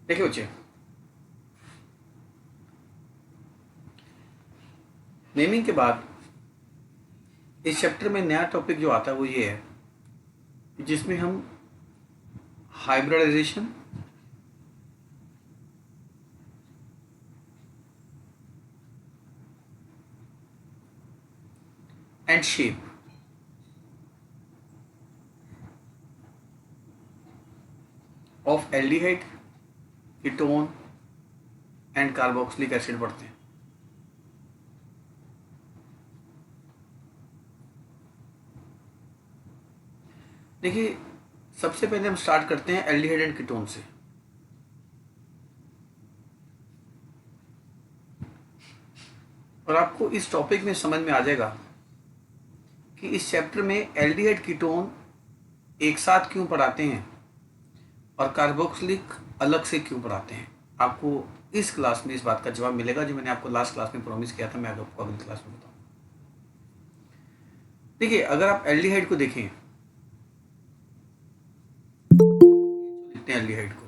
देखिए बच्चे, नेमिंग के बाद इस चैप्टर में नया टॉपिक जो आता है वो ये है जिसमें हम hybridization and shape of aldehyde, ketone and carboxylic acid पढ़ते हैं। देखिए, सबसे पहले हम स्टार्ट करते हैं एल्डिहाइड एंड कीटोन से। और आपको इस टॉपिक में समझ में आ जाएगा कि इस चैप्टर में एल्डिहाइड कीटोन एक साथ क्यों पढ़ाते हैं और कार्बोक्सिलिक अलग से क्यों पढ़ाते हैं। आपको इस क्लास में इस बात का जवाब मिलेगा जो मैंने आपको लास्ट क्लास में प्रॉमिस किया था, मैं आपको अगली क्लास में बताऊँ। देखिए, अगर आप एल्डिहाइड को देखें, लिखते हैं एल्डिहाइड को,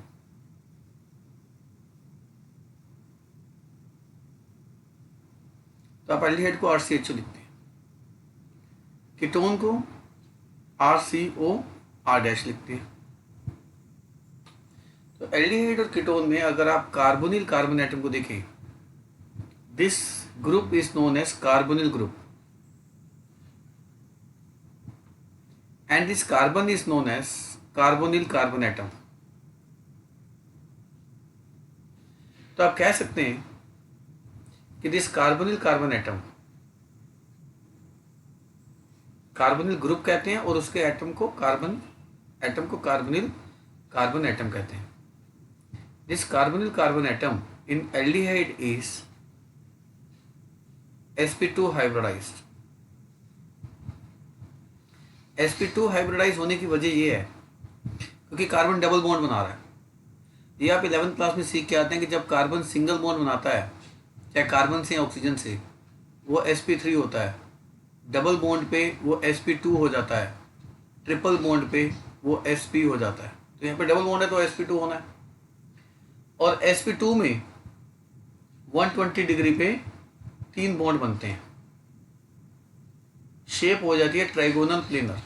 तो आप एल्डिहाइड को RCHO लिखते हैं, कीटोन को RCOR- लिखते हैं। तो एल्डिहाइड और कीटोन में अगर आप कार्बोनिल कार्बन एटम को देखें, this group is known as carbonyl group and this carbon is known as carbonyl carbon atom. तो आप कह सकते हैं कि this carbonyl carbon atom, carbonyl group कहते हैं और उसके एटम को कार्बोनिल कार्बन एटम कहते हैं। This carbonyl carbon atom in aldehyde is sp2 hybridized. sp2 hybridize होने की वजह यह है क्योंकि कार्बन डबल बॉन्ड बना रहा है। ये आप 11th क्लास में सीख के आते हैं कि जब कार्बन सिंगल बॉन्ड बनाता है, चाहे कार्बन से या ऑक्सीजन से, वो sp3 होता है। डबल बॉन्ड पे वो sp2 हो जाता है, ट्रिपल बॉन्ड पे वो sp हो जाता है। तो यहाँ पे डबल बॉन्ड है तो sp2 होना है। और sp2 में 120 डिग्री पे 3 बॉन्ड बनते हैं, शेप हो जाती है ट्राइगोनल प्लेनर।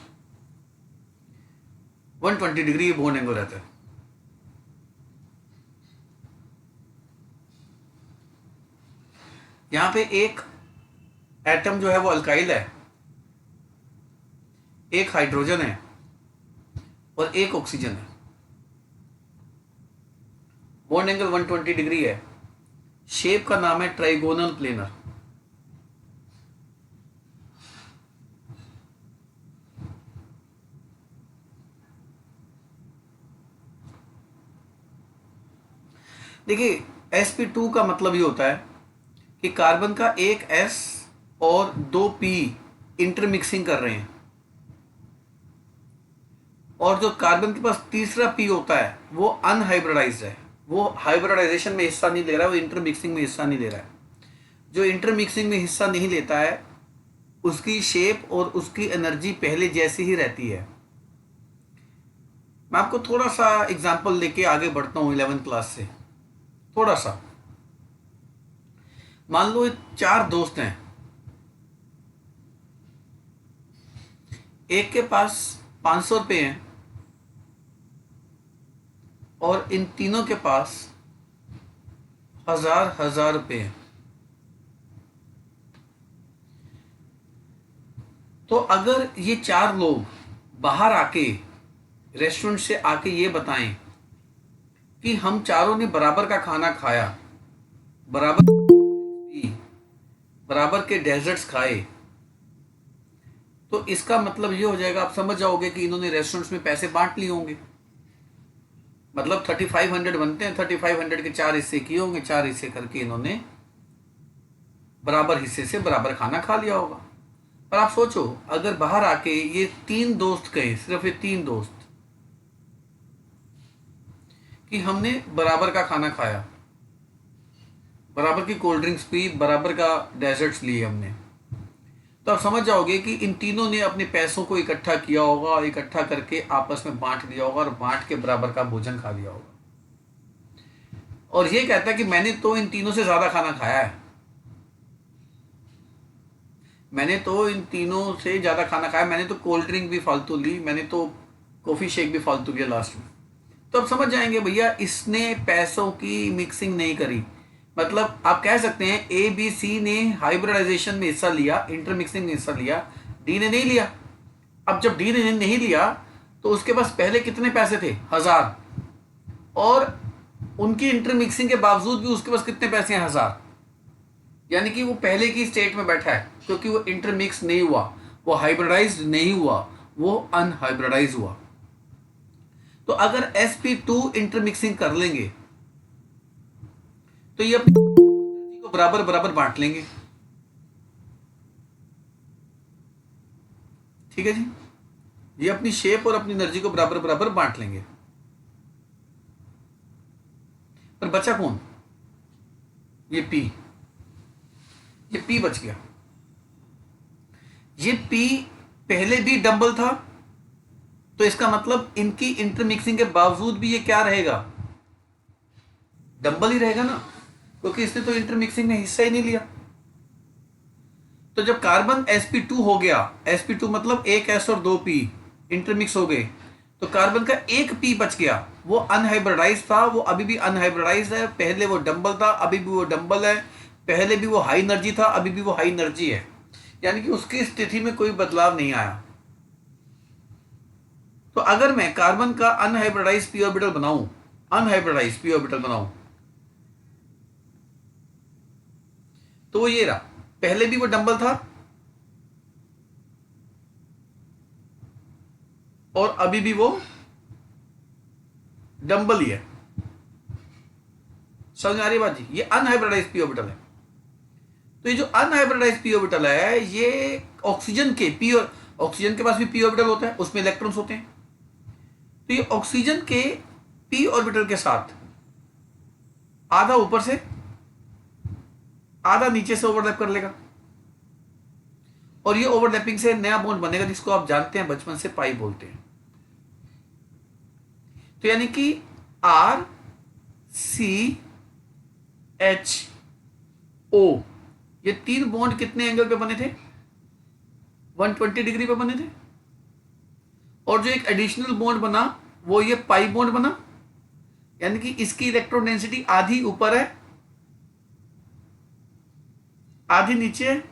120 डिग्री ये बॉन्ड एंगल रहता है। यहाँ पे एक एटम जो है वो अल्काइल है, एक हाइड्रोजन है और एक ऑक्सीजन है। बॉन्ड एंगल 120 डिग्री है, शेप का नाम है ट्राइगोनल प्लेनर। देखिए, sp2 का मतलब ये होता है कि कार्बन का एक S और 2 P इंटरमिक्सिंग कर रहे हैं, और जो कार्बन के पास तीसरा P होता है वो अनहाइब्रिडाइज्ड है, वो हाइब्रिडाइजेशन में हिस्सा नहीं ले रहा है, वो इंटरमिक्सिंग में हिस्सा नहीं ले रहा है। जो इंटरमिक्सिंग में हिस्सा नहीं लेता है उसकी शेप और उसकी एनर्जी पहले जैसी ही रहती है। मैं आपको थोड़ा सा एग्जांपल लेके आगे बढ़ता हूँ 11th क्लास से। थोड़ा सा मान लो 4 दोस्त हैं, एक के पास 500 रुपये हैं और इन तीनों के पास हजार रुपये हैं। तो अगर ये 4 लोग बाहर आके रेस्टोरेंट से आके ये बताएं कि हम चारों ने बराबर का खाना खाया, बराबर के डेजर्ट्स खाए, तो इसका मतलब ये हो जाएगा, आप समझ जाओगे कि इन्होंने रेस्टोरेंट्स में पैसे बांट लिए होंगे। मतलब 3500 बनते हैं, 3500 के 4 हिस्से किए होंगे, 4 हिस्से करके इन्होंने बराबर हिस्से से बराबर खाना खा लिया होगा। पर आप सोचो, अगर बाहर आके ये 3 दोस्त कहे, सिर्फ ये 3 दोस्त, कि हमने बराबर का खाना खाया, बराबर की कोल्ड ड्रिंक्स पी, बराबर का डेजर्ट्स लिए हमने, तो आप समझ जाओगे कि इन तीनों ने अपने पैसों को इकट्ठा किया होगा और इकट्ठा करके आपस में बांट दिया होगा और बांट के बराबर का भोजन खा लिया होगा। और ये कहता है कि मैंने तो इन तीनों से ज्यादा खाना खाया है, मैंने तो इन तीनों से ज्यादा खाना खाया, मैंने तो कोल्ड ड्रिंक भी फालतू ली, मैंने तो कॉफी शेक भी फालतू लिया लास्ट में। तो आप समझ जाएंगे भैया इसने पैसों की मिक्सिंग नहीं करी। मतलब आप कह सकते हैं ए बी सी ने हाइब्रिडाइजेशन में हिस्सा लिया, इंटरमिक्सिंग में हिस्सा लिया, डी ने नहीं लिया। अब जब डी ने नहीं लिया तो उसके पास पहले कितने पैसे थे? 1000। और उनकी इंटरमिक्सिंग के बावजूद भी उसके पास कितने पैसे हैं? 1000। यानी कि वो पहले की स्टेट में बैठा है, क्योंकि वो इंटरमिक्स नहीं हुआ, वो हाइब्रिडाइज नहीं हुआ, वो अनहाइब्रिडाइज हुआ। तो अगर sp2 इंटरमिक्सिंग कर लेंगे तो ये अपनी एनर्जी को बराबर बराबर बांट लेंगे। ठीक है जी, ये अपनी शेप और अपनी एनर्जी को बराबर बराबर बांट लेंगे। पर बचा कौन? ये P, ये P बच गया। ये P पहले भी डबल था, तो इसका मतलब इनकी इंटरमिक्सिंग के बावजूद भी ये क्या रहेगा? डबल ही रहेगा ना, क्योंकि इसने तो इंटरमिक्सिंग में हिस्सा ही नहीं लिया। तो जब कार्बन sp2 हो गया, sp2 मतलब एक s और 2 p इंटरमिक्स हो गए, तो कार्बन का एक p बच गया। वो अनहाइब्रिडाइज था, वो अभी भी अनहाइब्रिडाइज है। पहले वो डबल था, अभी भी वो डबल है। पहले भी वो हाई एनर्जी था, अभी भी वो हाई एनर्जी है। यानी कि उसकी स्थिति में कोई बदलाव नहीं आया। तो अगर मैं कार्बन का अनहाइब्रिडाइज p ऑर्बिटल बनाऊं, अनहाइब्रिडाइज p ऑर्बिटल बनाऊं, तो वो ये रहा। पहले भी वो डबल था और अभी भी वो डबल ही है। समझ आ रही बात जी? ये अनहाइब्रिडाइज p ऑर्बिटल है। तो ये जो अनहाइब्रिडाइज p ऑर्बिटल है, ये ऑक्सीजन के p, और ऑक्सीजन के पास भी p ऑर्बिटल होता है, उसमें इलेक्ट्रॉन्स होते हैं। तो ये ऑक्सीजन के p ऑर्बिटल के साथ आधा ऊपर से आधा नीचे से ओवरलैप कर लेगा, और ये ओवरलैपिंग से नया बॉन्ड बनेगा, जिसको आप जानते हैं बचपन से पाई बोलते हैं। तो यानी कि R C H O, ये तीन बॉन्ड कितने एंगल पे बने थे? 120 डिग्री पे बने थे। और जो एक एडिशनल बॉन्ड बना वो ये पाई बॉन्ड बना, यानी कि इसकी इलेक्ट्रॉन डेंसिटी आधी ऊपर है आधी नीचे है,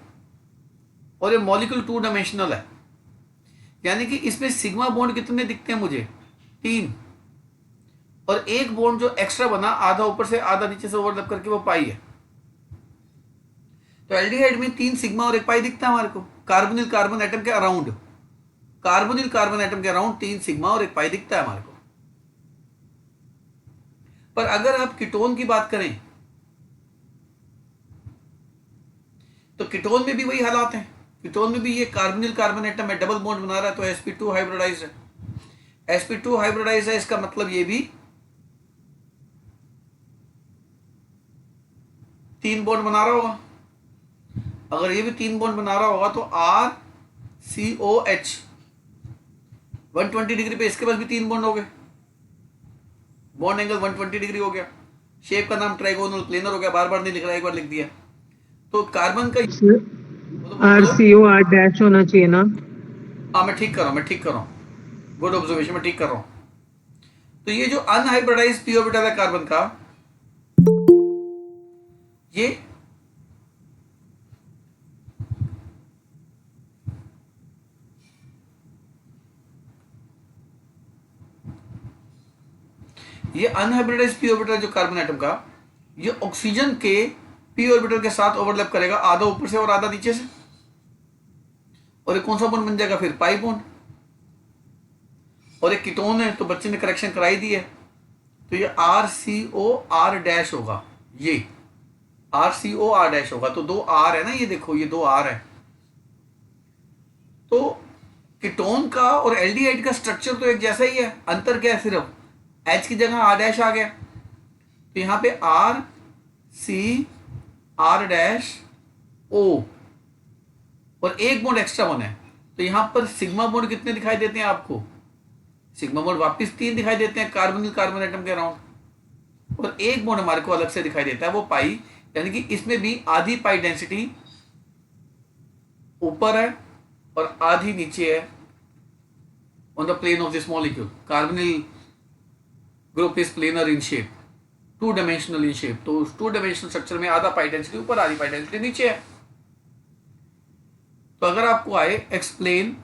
और ये मॉलिक्यूल 2 डायमेंशनल है। यानी कि इसमें सिग्मा बॉन्ड कितने दिखते हैं मुझे? 3। और एक बॉन्ड जो एक्स्ट्रा बना आधा ऊपर से आधा नीचे से ओवरलैप करके, वो पाई है। तो एल्डिहाइड में 3 सिग्मा और 1 पाई दिखता है हमारे को। कार्बोनिल कार्बन एटम के अराउंड, कार्बोनिल कार्बन एटम के अराउंड 3 सिग्मा और 1 पाई दिखता है हमारे को। पर अगर आप कीटोन की बात करें तो कीटोन में भी वही हालात हैं। कीटोन में भी ये कार्बोनिल कार्बन एटम में डबल बॉन्ड बना रहा है, तो sp2 हाइब्रिडाइज है। sp2 हाइब्रिडाइज है, इसका मतलब ये भी 3 बॉन्ड बना रहा होगा। अगर ये भी 3 बॉन्ड बना रहा होगा तो RCOH 120 डिग्री पे इसके पास भी 3 बॉन्ड हो गए, बॉन्ड एंगल 120 डिग्री हो गया। शेप का नाम ट्राइगोनल प्लेनर हो गया, बार बार नहीं लिख रहा, एक बार लिख दिया। तो कार्बन का RCOR डैश होना चाहिए ना? हाँ, मैं ठीक कर रहा हूँ, गुड ऑब्जर्वेशन, मैं ठीक कर रहा हूँ। तो ये जो अनहाइब्रिडाइज p ऑर्बिटल है कार्बन का, ये अनहाइब्रिडाइज p ऑर्बिटल जो कार्बन एटम का, ये ऑक्सीजन के p ऑर्बिटल के साथ ओवरलैप करेगा, आधा ऊपर से और आधा नीचे से। और एक कौन सा बॉन्ड बन जाएगा फिर? Pi bond. और एक कीटोन है, तो बच्चे ने करेक्शन कराई दी है, तो ये RCOR डैश होगा, ये RCOR डैश होगा। तो 2 R है ना, ये देखो ये 2 R है। तो कीटोन का और एल्डिहाइड का स्ट्रक्चर तो एक जैसा ही है, अंतर क्या है? सिर्फ H की जगह R डैश आ गया। तो यहां पे RCR डैश O, और एक बॉन्ड एक्स्ट्रा बना है। तो यहां पर सिग्मा बॉन्ड कितने दिखाई देते हैं आपको? सिग्मा बॉन्ड वापस 3 दिखाई देते हैं कार्बोनिल कार्बन एटम के अराउंड। और एक बॉन्ड हमारे को अलग से दिखाई देता है, वो पाई, यानी कि इसमें भी आधी पाई डेंसिटी ऊपर है और आधी नीचे है on the plane of this molecule. Carbonyl group is planar in shape, two dimensional in shape. तो उस टू डायमेंशनल स्ट्रक्चर में आधा पाई डेंसिटी ऊपर, आधी पाई डेंसिटी नीचे है. तो अगर आपको आए explain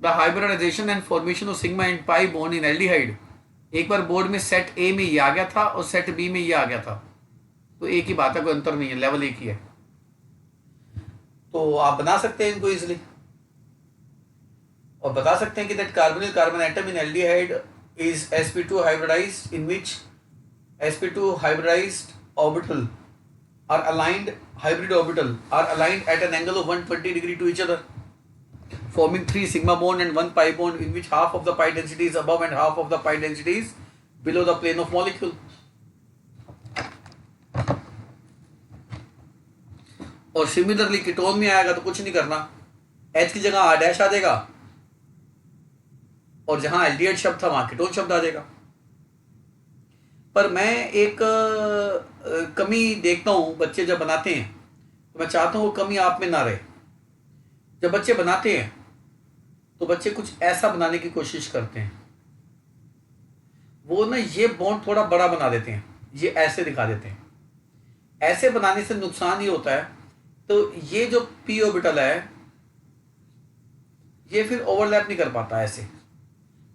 the hybridization and formation of sigma and pi bond in aldehyde, एक बार बोर्ड में सेट ए में ये आ गया था और सेट बी में ये आ गया था, तो एक ही बात है, कोई अंतर नहीं है, लेवल एक ही है. तो आप बना सकते हैं इनको इजिली और बता सकते हैं कि that carbonyl carbon atom in aldehyde is sp2 hybridized in which sp2 hybridized orbital are aligned, hybrid orbital are aligned at an angle of 120 degree to each other, forming 3 sigma bond and 1 pi bond in which half of the pi density is above and half of the pi density is below the plane of molecule. और similarly ketone में आएगा तो कुछ नहीं करना, H की जगह R dash आ जाएगा और जहां एल्डिहाइड शब्द था वहां कीटोन शब्द आ जाएगा. पर मैं एक कमी देखता हूं, बच्चे जब बनाते हैं तो मैं चाहता हूं वो कमी आप में ना रहे. जब बच्चे बनाते हैं तो बच्चे कुछ ऐसा बनाने की कोशिश करते हैं, वो ना ये बॉन्ड थोड़ा बड़ा बना देते हैं, ये ऐसे दिखा देते हैं. ऐसे बनाने से नुकसान ये होता है, तो ये जो पी ऑर्बिटल है ये फिर ओवरलैप नहीं कर पाता ऐसे.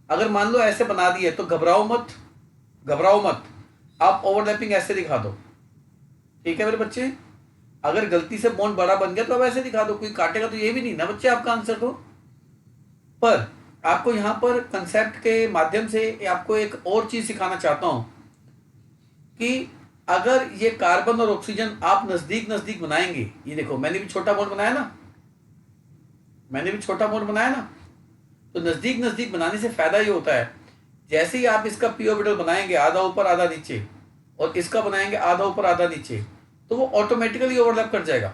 अगर मान लो ऐसे बना दिए तो घबराओ मत, घबराओ मत, आप ओवरलैपिंग ऐसे दिखा दो. ठीक है मेरे बच्चे, अगर गलती से बॉन्ड बड़ा बन गया तो आप ऐसे दिखा दो, कोई काटेगा तो ये भी नहीं ना बच्चे आपका आंसर. तो पर आपको यहाँ पर कंसेप्ट के माध्यम से आपको एक और चीज सिखाना चाहता हूं कि अगर ये कार्बन और ऑक्सीजन आप नजदीक नजदीक बनाएंगे, ये देखो मैंने भी छोटा बॉन्ड बनाया ना, मैंने भी छोटा बॉन्ड बनाया ना, तो नजदीक नजदीक बनाने से फायदा ये होता है, जैसे ही आप इसका पी ऑर्बिटल बनाएंगे आधा ऊपर आधा नीचे और इसका बनाएंगे आधा ऊपर आधा नीचे, तो वो ऑटोमेटिकली ओवरलैप कर जाएगा.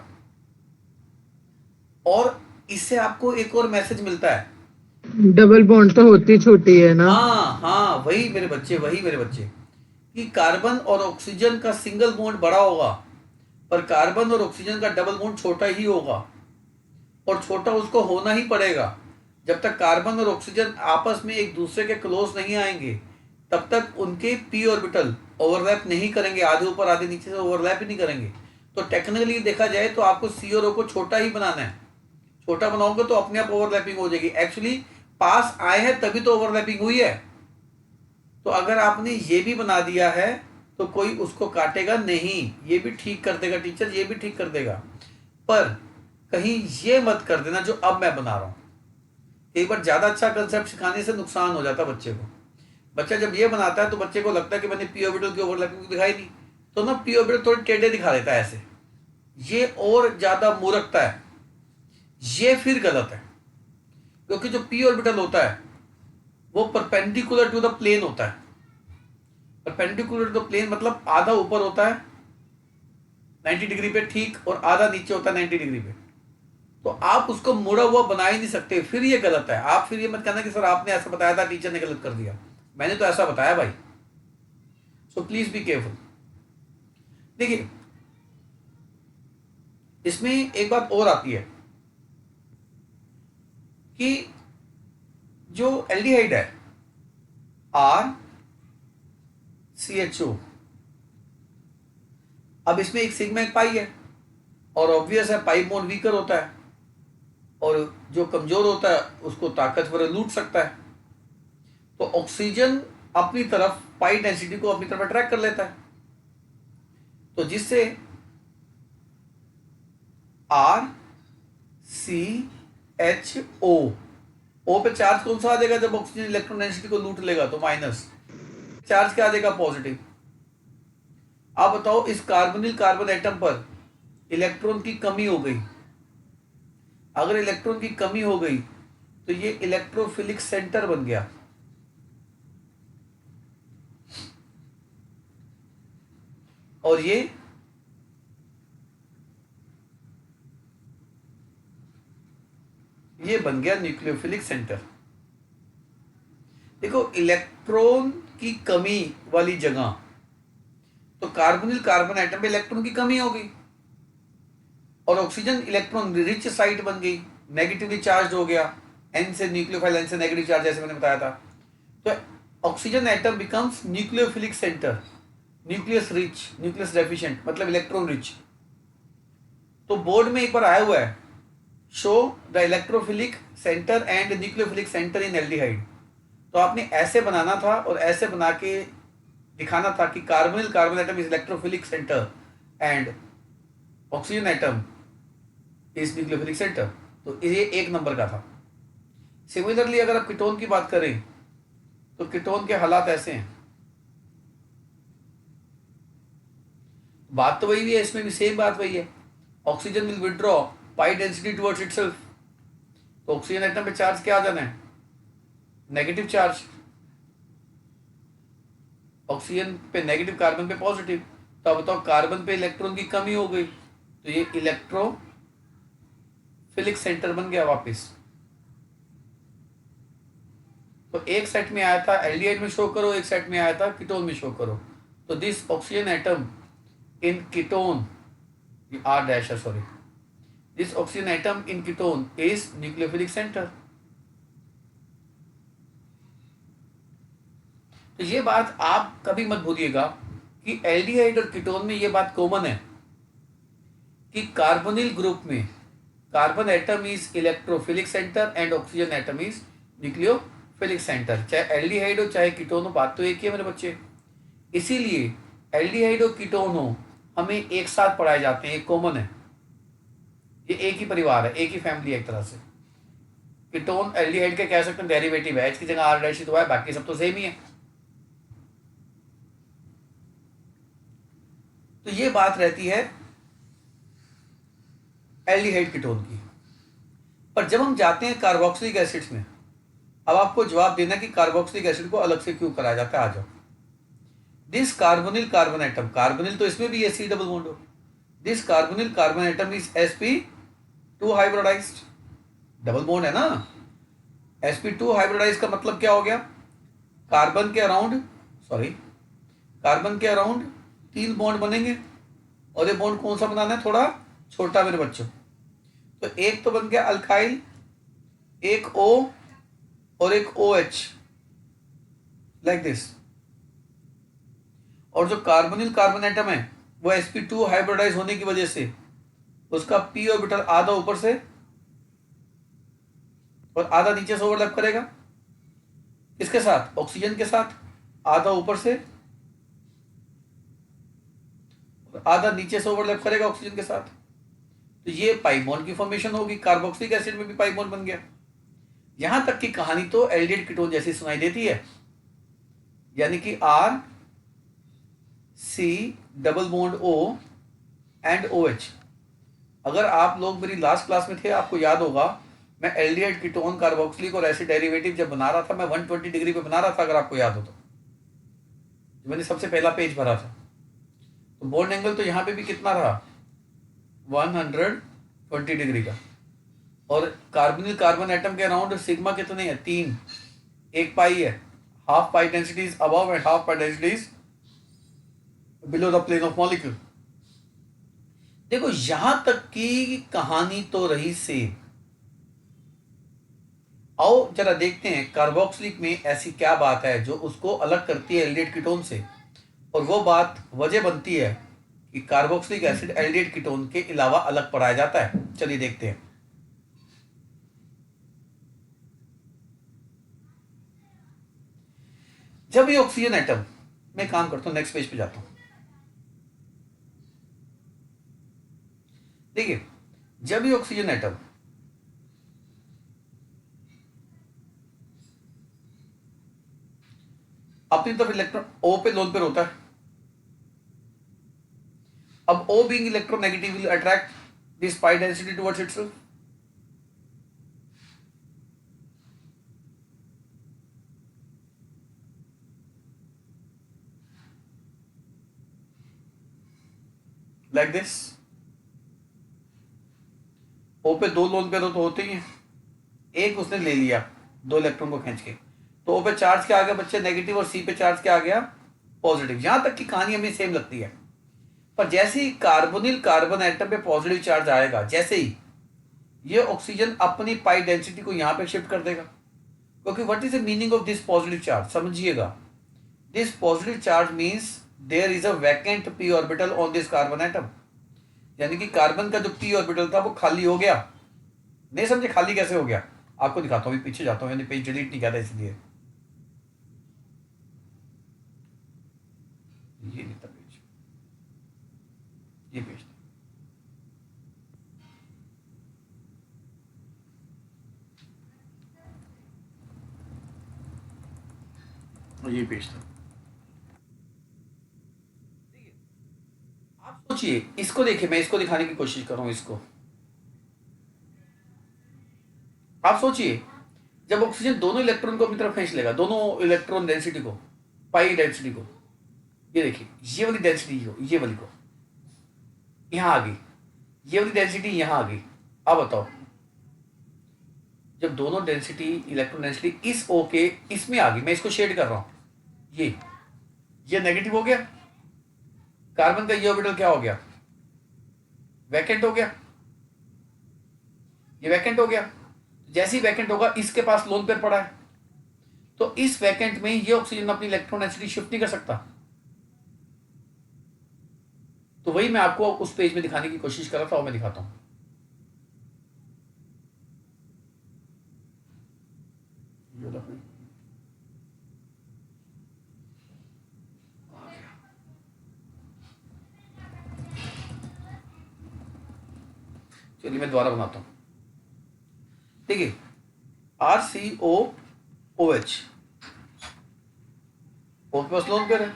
और इससे आपको एक और मैसेज मिलता है, डबल बॉन्ड तो होती छोटी है ना. हाँ हाँ वही मेरे बच्चे, वही मेरे बच्चे, कि कार्बन और ऑक्सीजन का सिंगल बॉन्ड बड़ा होगा पर कार्बन और ऑक्सीजन का डबल बॉन्ड छोटा ही होगा. और छोटा उसको होना ही पड़ेगा. जब तक कार्बन और ऑक्सीजन आपस में एक दूसरे के क्लोज नहीं आएंगे तब तक उनके पी ऑर्बिटल ओवरलैप नहीं करेंगे, आधे ऊपर आधे नीचे से ओवरलैप ही नहीं करेंगे. तो टेक्निकली देखा जाए तो आपको सी और ओ को छोटा ही बनाना है. छोटा बनाओगे तो अपने आप ओवरलैपिंग हो जाएगी. एक्चुअली पास आए हैं तभी तो ओवरलैपिंग हुई है. तो अगर आपने ये भी बना दिया है तो कोई उसको काटेगा नहीं, ये भी ठीक कर देगा टीचर, ये भी ठीक कर देगा. पर कहीं ये मत कर देना जो अब मैं बना रहा हूं. एक बार ज्यादा अच्छा कंसेप्ट सिखाने से नुकसान हो जाता है बच्चे को. बच्चा जब ये बनाता है तो बच्चे को लगता है कि मैंने पी ऑर्बिटल की ओवरलैपिंग दिखाई दी, तो ना पी ऑर्बिटल थोड़े टेढ़े दिखा देता है ऐसे. ये और ज्यादा मूर्खता है, ये फिर गलत है. क्योंकि जो पी ऑर्बिटल होता है वो परपेंडिकुलर टू द प्लेन होता है. परपेंडिकुलर टू द प्लेन मतलब आधा ऊपर होता है 90 डिग्री पे ठीक, और आधा नीचे होता है 90 डिग्री पे. तो आप उसको मुड़ा हुआ बना ही नहीं सकते. फिर ये गलत है. आप फिर ये मत कहना कि सर आपने ऐसा बताया था, टीचर ने गलत कर दिया. मैंने तो ऐसा बताया भाई. So please be careful. देखिए इसमें एक बात और आती है कि जो एल्डिहाइड है RCHO, अब इसमें एक सिग्मा एक पाई है और ऑब्वियस है पाई बॉन्ड वीकर होता है और जो कमजोर होता है उसको ताकतवर लूट सकता है. तो ऑक्सीजन अपनी तरफ पाई डेंसिटी को अपनी तरफ अट्रैक्ट कर लेता है, तो जिससे RCHO, O पे चार्ज कौन सा आ जाएगा जब ऑक्सीजन इलेक्ट्रॉन डेंसिटी को लूट लेगा, तो माइनस. चार्ज क्या आ जाएगा, पॉजिटिव. आप बताओ इस कार्बोनिल कार्बन एटम पर इलेक्ट्रॉन की कमी हो गई. अगर इलेक्ट्रॉन की कमी हो गई तो ये इलेक्ट्रोफिलिक सेंटर बन गया. और ये बन गया न्यूक्लियोफिलिक सेंटर. देखो इलेक्ट्रॉन की कमी वाली जगह तो कार्बोनिल कार्बन एटम में इलेक्ट्रॉन की कमी हो गई और ऑक्सीजन इलेक्ट्रॉन रिच साइट बन गई, नेगेटिवली चार्ज हो गया, एन से न्यूक्लियोफाइल, एन से नेगेटिव चार्ज, जैसे मैंने बताया था। तो oxygen atom becomes nucleophilic centre, nucleus rich, nucleus deficient, मतलब इलेक्ट्रॉन रिच। तो बोर्ड में एक बार आया हुआ है, show the electrophilic centre and nucleophilic centre in aldehyde. तो आपने ऐसे बनाना था और ऐसे बना के दिखाना था कि carbonyl carbon atom is electrophilic centre and oxygen atom is nucleophilic centre. तो ये एक नंबर का था। सिमिलरली अगर आप कीटोन की बात करें तो कीटोन के हालात ऐसे हैं, बात तो वही है, इसमें भी सेम बात वही है। Oxygen will withdraw pi density towards itself. तो ऑक्सीजन एटम पे चार्ज क्या आ जाना है? Negative charge. ऑक्सीजन पे नेगेटिव, कार्बन पे पॉजिटिव। तो अब बताओ कार्बन पे इलेक्ट्रॉन की कमी हो गई, तो ये इलेक्ट्रोफिलिक सेंटर बन गया वापस। तो एक सेट में आया था एल्डिहाइड में शो करो, एक सेट में आया था कीटोन में शो करो। तो this oxygen atom in ketone, R dash है sorry, this oxygen atom in ketone is nucleophilic centre. तो ये बात आप कभी मत भूलिएगा कि एल्डिहाइड और कीटोन में ये बात कॉमन है कि कार्बोनिल ग्रुप में carbon atom is electrophilic centre and oxygen atom is nucleophilic centre. चाहे एल्डिहाइड हो चाहे कीटोन हो, बात तो एक ही है मेरे बच्चे। इसीलिए एल्डिहाइड और कीटोन हो हमें एक साथ पढ़ाए जाते हैं, एक कॉमन है, ये एक ही परिवार है, एक ही फैमिली है एक तरह से। कीटोन एल्डिहाइड के कह सकते हैं डेरिवेटिव है, एच की जगह आर डैश तो है, बाकी सब तो सेम ही है। तो ये बात रहती है एल्डिहाइड कीटोन की। पर जब हम जाते हैं कार्बोक्सिलिक एसिड्स में, अब आपको जवाब देना कि कार्बोक्सिलिक एसिड को अलग से क्यों कराया जाता है। आ जाओ। This carbonyl carbon atom, carbonyl तो इसमें भी एसी डबल बॉन्ड हो, this carbonyl carbon atom is sp2 hybridized, double bond है ना। sp2 हाइब्रिडाइज का मतलब क्या हो गया? कार्बन के अराउंड, सॉरी, कार्बन के अराउंड 3 बॉन्ड बनेंगे और ये बॉन्ड कौन सा बनाना है? थोड़ा छोटा मेरे बच्चों। तो एक तो बन गया अल्काइल, एक O और एक OH, लाइक दिस। और जो कार्बोनिल कार्बन एटम है वो sp2 हाइब्रिडाइज होने की वजह से उसका p ऑर्बिटल आधा ऊपर से और आधा नीचे से ओवरलैप करेगा। किसके साथ? ऑक्सीजन के साथ। आधा ऊपर से और आधा नीचे से ओवरलैप करेगा ऑक्सीजन के साथ। तो ये पाई बॉन्ड की फॉर्मेशन होगी। कार्बोक्सिलिक एसिड में भी पाई बॉन्ड बन गया। यहां तक की कहानी तो एल्डिहाइड कीटोन जैसी सुनाई देती है, यानी कि R C double bond O and OH। अगर आप लोग मेरी लास्ट क्लास में थे आपको याद होगा, मैं एल्डिहाइड कीटोन कार्बोक्सिलिक और एसिड डेरिवेटिव जब बना रहा था, मैं 120 डिग्री पे बना रहा था, अगर आपको याद हो तो मैंने सबसे पहला पेज भरा था। तो बॉन्ड एंगल तो यहाँ पे भी कितना रहा? 120 डिग्री का। और कार्बोनिल कार्बन एटम के अराउंड सिग्मा कितने हैं? 3। एक पाई है, half pi density is above and half pi density is below the plane of molecule. देखो यहां तक की कहानी तो रही सेम। आओ जरा देखते हैं कार्बोक्सिलिक में ऐसी क्या बात है जो उसको अलग करती है एल्डिहाइड कीटोन से, और वो बात वजह बनती है कि कार्बोक्सिलिक एसिड एल्डिहाइड कीटोन के अलावा अलग पढ़ाया जाता है। चलिए देखते हैं। जब ये ऑक्सीजन एटम, मैं काम करता हूं, नेक्स्ट पेज पे जाता हूं। देखिए, जब ये ऑक्सीजन एटम अपनी तरफ इलेक्ट्रॉन O पे लोन पे होता है, अब O being electronegative will attract this pi density towards itself. Like this. O पे 2 लोन पेयर तो होते ही हैं, एक उसने ले लिया 2 इलेक्ट्रॉन को खींच के, तो O पे चार्ज क्या आ गया बच्चे? नेगेटिव। और C पे चार्ज क्या आ गया? पॉजिटिव। यहां तक की कहानी हमें सेम लगती है। पर जैसे ही कार्बोनिल कार्बन एटम पे पॉजिटिव चार्ज आएगा, जैसे ही ये ऑक्सीजन अपनी पाई डेंसिटी को यहां पे शिफ्ट कर देगा। क्योंकि what is the meaning of this positive charge, समझिएगा। This positive charge means there is a vacant p orbital on this carbon atom. यानी कि कार्बन का जो पी ऑर्बिटल था वो खाली हो गया। नहीं समझे खाली कैसे हो गया? आपको दिखाता हूँ, पीछे जाता हूँ, यानी पेज डिलीट नहीं किया था इसलिए। ये नहीं था पेज, ये पेज था। ये पेज था। आप सोचिए, इसको देखिए, मैं इसको दिखाने की कोशिश कर रहा हूं। इसको आप सोचिए, जब ऑक्सीजन दोनों इलेक्ट्रॉन को अपनी तरफ खींच लेगा, दोनों इलेक्ट्रॉन डेंसिटी को, पाई डेंसिटी को, ये देखिए ये वाली डेंसिटी, ये वाली को यहां आ गई, ये वाली डेंसिटी यहां आ गई। अब बताओ, जब दोनों डेंसिटी, इलेक्ट्रॉन डेंसिटी इस ओ के इसमें आ गई, मैं इसको शेड कर रहा हूं, ये नेगेटिव हो गया। कार्बन का ये ऑर्बिटल क्या हो गया? वैकेंट हो गया। ये वैकेंट हो गया। जैसे ही वैकेंट होगा, इसके पास लोन पेयर पड़ा है, तो इस वैकेंट में ये ऑक्सीजन अपनी इलेक्ट्रॉन डेंसिटी शिफ्ट नहीं कर सकता। तो वही मैं आपको उस पेज में दिखाने की कोशिश कर रहा था, और मैं दिखाता हूं। चलिए मैं दोबारा बनाता हूं। देखिए, RCOOH, O के पास लोन पेयर है।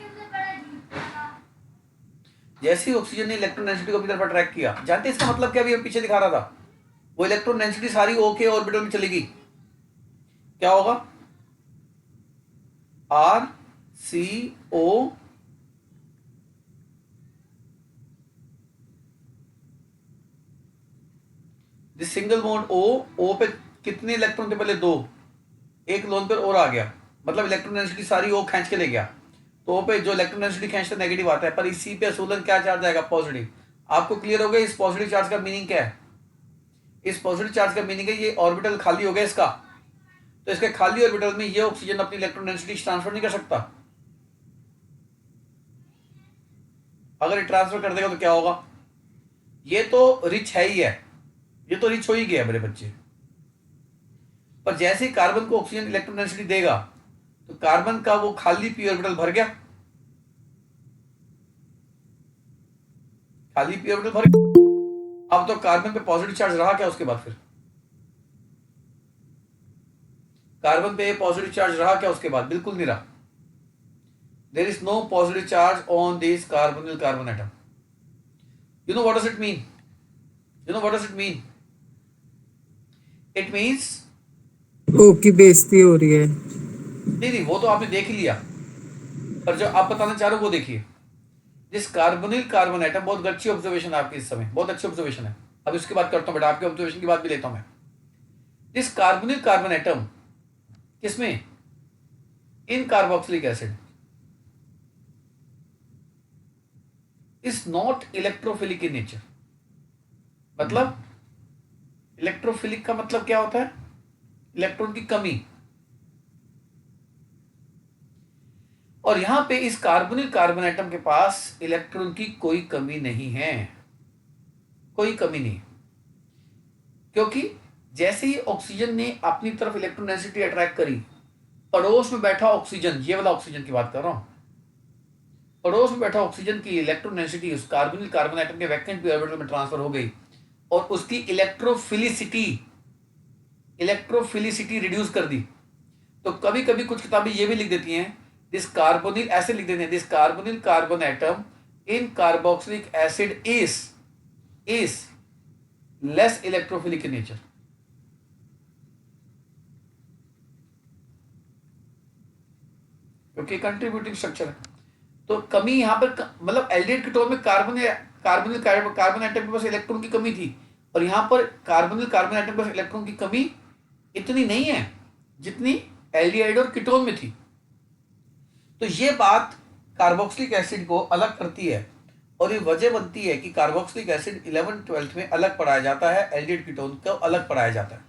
जैसे ही ऑक्सीजन ने इलेक्ट्रॉन डेंसिटी को अपनी तरफ अट्रैक्ट किया, जानते हैं इसका मतलब क्या? अभी पीछे दिखा रहा था, वो इलेक्ट्रॉन डेंसिटी सारी O के ऑर्बिटल में चलेगी। क्या होगा? RCO this single bond O पे कितने इलेक्ट्रॉन थे? पहले 2, एक लोन पेयर और आ गया, मतलब इलेक्ट्रॉन डेंसिटी सारी O खींच के ले गया। तो O पे जो इलेक्ट्रॉन डेंसिटी खींचता नेगेटिव आता है, पर इसी पे असूलन क्या चार्ज आएगा? पॉजिटिव। आपको क्लियर हो गया इस पॉजिटिव चार्ज का मीनिंग क्या है? इस पॉजिटिव चार्ज का मीनिंग है ये ऑर्बिटल खाली हो गया इसका, तो इसके खाली ऑर्बिटल में ये ऑक्सीजन अपनी इलेक्ट्रॉन डेंसिटी ट्रांसफर नहीं कर सकता। अगर ये ट्रांसफर कर देगा तो क्या होगा? ये तो रिच है ही है, ये तो रिच हो ही गया मेरे बच्चे। पर जैसे ही कार्बन को ऑक्सीजन इलेक्ट्रॉन डेंसिटी देगा, तो कार्बन का वो खाली पी ऑर्बिटल भर गया, खाली पी ऑर्बिटल भर गया। अब तो कार्बन पे पॉजिटिव चार्ज रहा क्या उसके बाद? फिर कार्बन पे पॉजिटिव चार्ज रहा क्या उसके बाद? बिल्कुल नहीं रहा। There is no positive charge on this carbonyl carbon atom. You know what does it mean? You know what does it mean? It means ओ की बेइज्जती हो रही है। नहीं, वो तो आपने देख ही लिया, पर जो आप बताना चाह रहे हो वो देखिए। दिस कार्बोनिल कार्बन एटम, बहुत अच्छी ऑब्जर्वेशन है आपकी इस समय, बहुत अच्छी ऑब्जर्वेशन है। अब इसके बाद करता हूं बेटा, आपके ऑब्जर्वेशन की बात भी लेता हूं मैं। दिस कार्बोनिल कार्बन एटम किसमें? In carboxylic acid is not electrophilic in nature. मतलब इलेक्ट्रोफिलिक का मतलब क्या होता है? इलेक्ट्रॉन की कमी। और यहां पे इस कार्बोनिल कार्बन एटम के पास इलेक्ट्रॉन की कोई कमी नहीं है, कोई कमी नहीं। क्योंकि जैसे ही ऑक्सीजन ने अपनी तरफ इलेक्ट्रॉन डेंसिटी अट्रैक्ट करी, पड़ोस में बैठा ऑक्सीजन, ये वाला ऑक्सीजन की बात कर रहा हूं, पड़ोस में बैठा ऑक्सीजन की इलेक्ट्रॉन डेंसिटी उस कार्बोनिल कार्बन एटम के वैकेंट पी ऑर्बिटल में ट्रांसफर हो गई, और उसकी इलेक्ट्रोफिलिसिटी रिड्यूस कर दी। तो कभी कभी कुछ किताबें ये भी लिख देती हैं, दिस कार्बोनिल, ऐसे लिख देते हैं, this carbonyl carbon atom in carboxylic acid is less electrophilic in nature. क्योंकि कंट्रीब्यूटिंग स्ट्रक्चर है, तो कमी यहां पर मतलब एल्डिहाइड कीटोन में कार्बोनिल कार्बन एटम के पास इलेक्ट्रॉन की कमी थी, और यहां पर कार्बोनिल कार्बन एटम के पास इलेक्ट्रॉन की कमी इतनी नहीं है जितनी एल्डिहाइड और कीटोन में थी। तो ये बात कार्बोक्सिलिक एसिड को अलग करती है, और ये वजह बनती है कि कार्बोक्सिलिक एसिड 11th-12th में अलग पढ़ाया जाता है, एल्डिहाइड कीटोन को अलग पढ़ाया जाता है।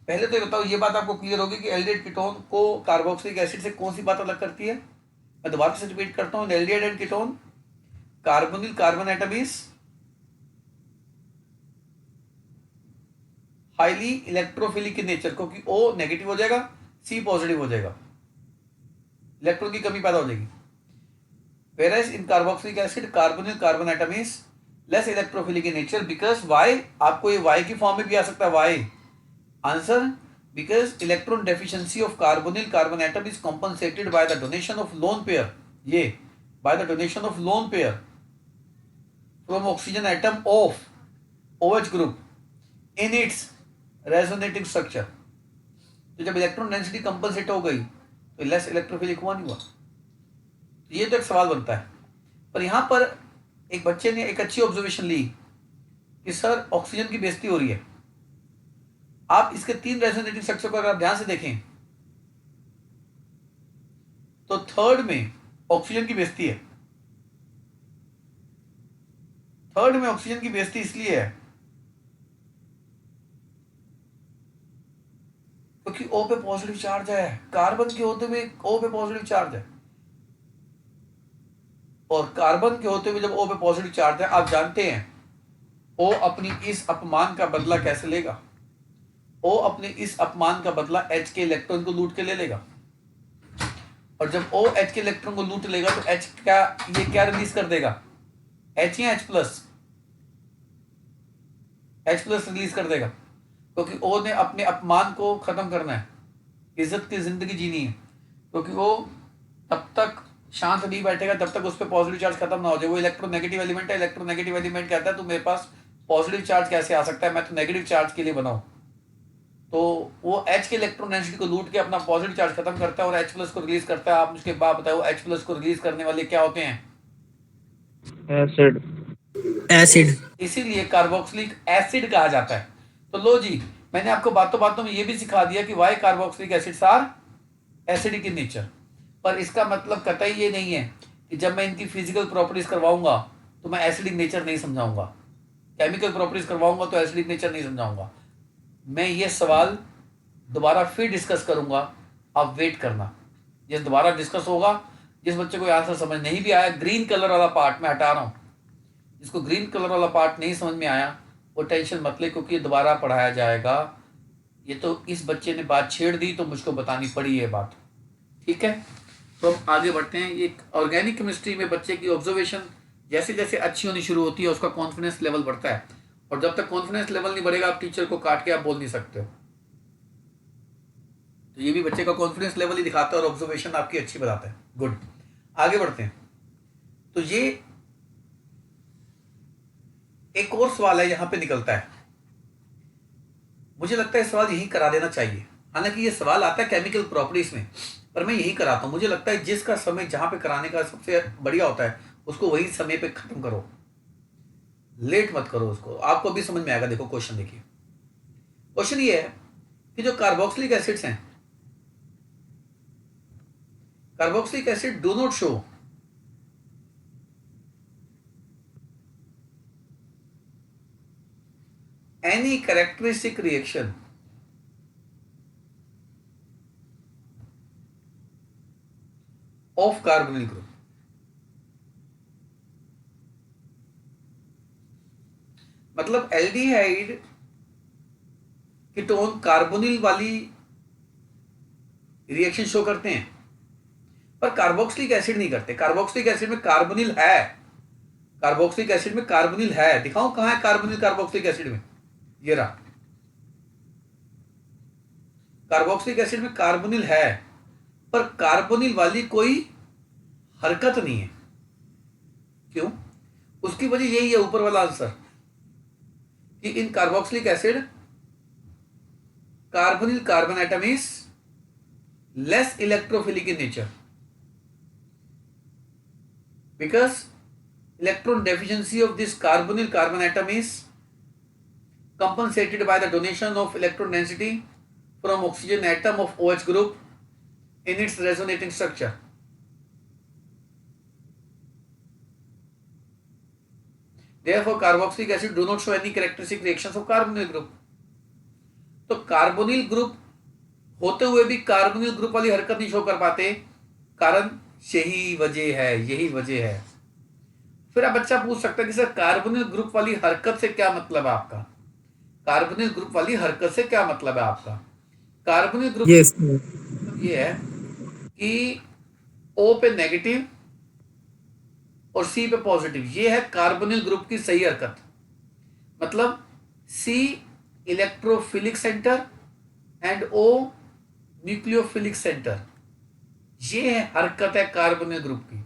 पहले तो ये बताओ, ये बात आपको क्लियर होगी कि एल्डिहाइड कीटोन को कार्बोक्सिलिक एसिड से कौन सी बात अलग करती है? मैं दोबारा से रिपीट करता हूँ, aldehyde and ketone, carbonyl carbon atom is highly electrophilic in nature, क्योंकि O नेगेटिव हो जाएगा, C पॉजिटिव हो जाएगा, इलेक्ट्रॉन की कमी पैदा हो जाएगी। Whereas in carboxylic acid, carbonyl carbon atom is less electrophilic in nature because why? आपको ये Y की फॉर्म में भी आ सकता है, Y answer, because electron deficiency of carbonyl carbon atom is compensated by the donation of lone pair, ये by the donation of lone pair from oxygen atom of OH group in its resonating structure। तो जब electron density compensate हो गई तो less electrophilic हुआ नहीं हुआ? ये तो एक सवाल बनता है। पर यहां पर एक बच्चे ने एक अच्छी ऑब्जर्वेशन ली कि सर ऑक्सीजन की बेइज्जती हो रही है। आप इसके 3 रेजोनेटिंग स्ट्रक्चर को अगर आप ध्यान से देखें तो थर्ड में ऑक्सीजन की बेइज्जती है। थर्ड में ऑक्सीजन की बेइज्जती इसलिए है क्योंकि O पे पॉजिटिव चार्ज है, कार्बन के होते हुए O पे पॉजिटिव चार्ज है, और कार्बन के होते हुए जब O पे पॉजिटिव चार्ज है, आप जानते हैं O अपनी इस अपमान का बदला कैसे लेगा? O अपने इस अपमान का बदला H के इलेक्ट्रॉन को लूट के ले लेगा, और जब O H के इलेक्ट्रॉन को लूट लेगा तो H का ये क्या रिलीज कर देगा? H या H plus? H plus release कर देगा, क्योंकि O ने अपने अपमान को खत्म करना है, इज्जत की जिंदगी जीनी है, क्योंकि वो तब तक शांत नहीं बैठेगा जब तक उस पर पॉजिटिव चार्ज खत्म ना हो जाए। वो इलेक्ट्रोनेगेटिव एलिमेंट है, इलेक्ट्रोनेगेटिव एलिमेंट कहता है तो मेरे पास पॉजिटिव चार्ज कैसे आ सकता है, मैं तो नेगेटिव चार्ज के लिए बनाऊं। तो वो H के इलेक्ट्रॉन डेंसिटी को लूट के अपना पॉजिटिव चार्ज खत्म करता है और H प्लस को रिलीज करता है। आप मुझे बात बताओ, H प्लस को रिलीज करने वाले क्या होते हैं? एसिड। एसिड। इसीलिए कार्बोक्सिलिक एसिड कहा जाता है। तो लो जी, मैंने आपको बातों बातों में ये भी सिखा दिया कि why carboxylic acids are acidic in nature, पर इसका मतलब कतई ये नहीं है कि जब मैं इनकी फिजिकल प्रॉपर्टीज करवाऊंगा तो मैं एसिडिक नेचर नहीं समझाऊंगा, केमिकल प्रॉपर्टीज करवाऊंगा तो एसिडिक नेचर नहीं समझाऊंगा। मैं ये सवाल दोबारा फिर डिस्कस करूंगा, आप वेट करना। जिस दोबारा डिस्कस होगा, जिस बच्चे को आंसर समझ नहीं भी आया, ग्रीन कलर वाला पार्ट मैं हटा रहा हूँ, जिसको ग्रीन कलर वाला पार्ट नहीं समझ में आया वो टेंशन मत ले, क्योंकि ये दोबारा पढ़ाया जाएगा। ये तो इस बच्चे ने बात छेड़ दी तो मुझको बतानी पड़ी ये बात, ठीक है। तो हम आगे बढ़ते हैं। ये ऑर्गेनिक केमिस्ट्री में बच्चे की ऑब्जर्वेशन जैसे जैसे अच्छी होनी शुरू होती है उसका कॉन्फिडेंस लेवल बढ़ता है, और जब तक कॉन्फिडेंस लेवल नहीं बढ़ेगा आप टीचर को काट के आप बोल नहीं सकते हो। तो ये भी बच्चे का कॉन्फिडेंस लेवल ही दिखाता है और ऑब्जर्वेशन आपकी अच्छी बताता है। गुड, आगे बढ़ते हैं। तो ये एक और सवाल है यहां पे निकलता है, मुझे लगता है सवाल यही करा देना चाहिए। हालांकि ये सवाल आता है केमिकल प्रॉपर्टीज में, पर मैं यही कराता हूं। मुझे लगता है जिसका समय जहां पे कराने का सबसे बढ़िया होता है उसको वही समय पे खत्म करो, लेट मत करो उसको। आपको भी समझ में आएगा। देखो क्वेश्चन देखिए, क्वेश्चन ये है कि जो कार्बोक्सिलिक एसिड्स हैं, carboxylic acid do not show any characteristic reaction of carbonyl group। मतलब एल्डिहाइड कीटोन कार्बोनिल वाली रिएक्शन शो करते हैं, पर कार्बोक्सिलिक एसिड नहीं करते। कार्बोक्सिलिक एसिड में कार्बोनिल है, कार्बोक्सिलिक एसिड में कार्बोनिल है। दिखाऊं कहां है कार्बोनिल कार्बोक्सिलिक एसिड में? ये रहा, कार्बोक्सिलिक एसिड में कार्बोनिल है, पर कार्बोनिल वाली कोई हरकत नहीं है। क्यों? उसकी वजह यही है, ऊपर वाला आंसर, कि in carboxylic acid carbonyl carbon atom is less electrophilic in nature because electron deficiency of this carbonyl carbon atom is compensated by the donation of electron density from oxygen atom of OH group in its resonating structure। Therefore carboxylic acid do not show any characteristic reactions of carbonyl group. तो carbonyl group होते हुए भी carbonyl group वाली हरकत नहीं show कर पाते, कारण यही वजह है। फिर अब बच्चा पूछ सकता है कि सर कार्बोनिल ग्रुप वाली हरकत से क्या मतलब है आपका? कार्बोनिल ग्रुप वाली हरकत से क्या मतलब है आपका? Carbonyl group Yes. ये है कि O पे नेगेटिव और C पे पॉजिटिव, ये है कार्बोनिल ग्रुप की सही हरकत। मतलब C electrophilic centre and O nucleophilic centre, ये है हरकत है कार्बोनिल ग्रुप की।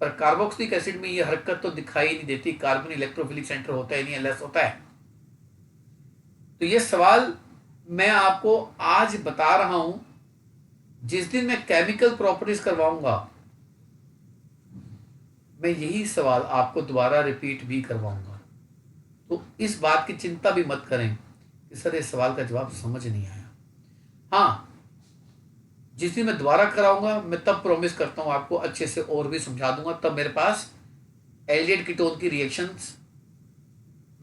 पर कार्बोक्सिलिक एसिड में ये हरकत तो दिखाई नहीं देती, कार्बन इलेक्ट्रोफिलिक सेंटर होता है नहीं, लेस होता है। तो ये सवाल मैं आपको आज बता रहा हूं, जिस दिन मैं केमिकल प्रॉपर्टीज करवाऊंगा मैं यही सवाल आपको दोबारा रिपीट भी करवाऊंगा। तो इस बात की चिंता भी मत करें कि सर इस सवाल का जवाब समझ नहीं आया। हाँ, जिस दिन मैं दोबारा कराऊंगा मैं तब प्रॉमिस करता हूं आपको अच्छे से और भी समझा दूंगा। तब मेरे पास एल्डिहाइड कीटोन की रिएक्शंस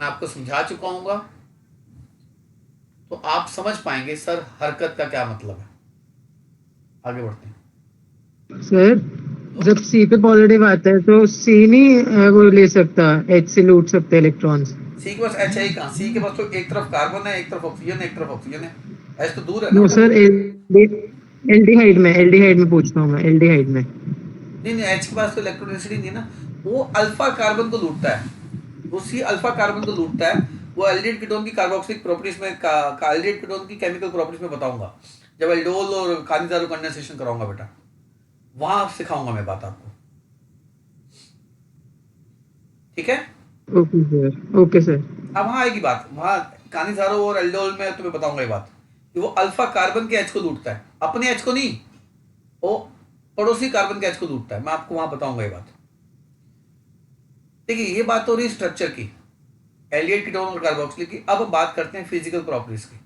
मैं आपको समझा चुका हूंगा, तो आप समझ पाएंगे सर हरकत का क्या मतलब है। आगे बढ़ते हैं सर, जब C पे पॉजिटिव आता है तो C नहीं वो ले सकता, H से लूट सकते इलेक्ट्रॉन्स। सी के पास एच है ही कहाँ? सी के पास तो एक तरफ कार्बन है, एक तरफ ऑक्सीजन है, एक तरफ ऑक्सीजन है। एच तो दूर है ना नो बेटा। सर, एल्डिहाइड में पूछ रहा हूँ मैं, एल्डिहाइड में। नहीं नहीं, एच के पास तो इलेक्ट्रोनेसिटी नहीं है ना, वो अल्फा कार्बन को लूटता है, वो सी अल्फा कार्बन को लूटता है। वो एल्डिहाइड कीटोन की कार्बोक्सिलिक प्रॉपर्टीज में एल्डिहाइड कीटोन की केमिकल प्रॉपर्टीज में बताऊंगा जब एल्डोल और कानिजारो कंडेंसेशन कराऊंगा बेटा, वहां सिखाऊंगा मैं बात आपको, ठीक है? Okay sir, okay sir. अब वहां आएगी बात, वहां कानिजारो और एल्डोल में तुम्हें बताऊंगा ये बात कि वो अल्फा कार्बन के एच को लूटता है, अपने एच को नहीं, वो पड़ोसी कार्बन के एच को लूटता है। मैं आपको वहां बताऊंगा ये बात। देखिए ये बात हो रही स्ट्रक्चर की, एल्डिहाइड कीटोन और कार्बोक्सिलिक की। अब हम बात करते हैं फिजिकल प्रॉपर्टीज की।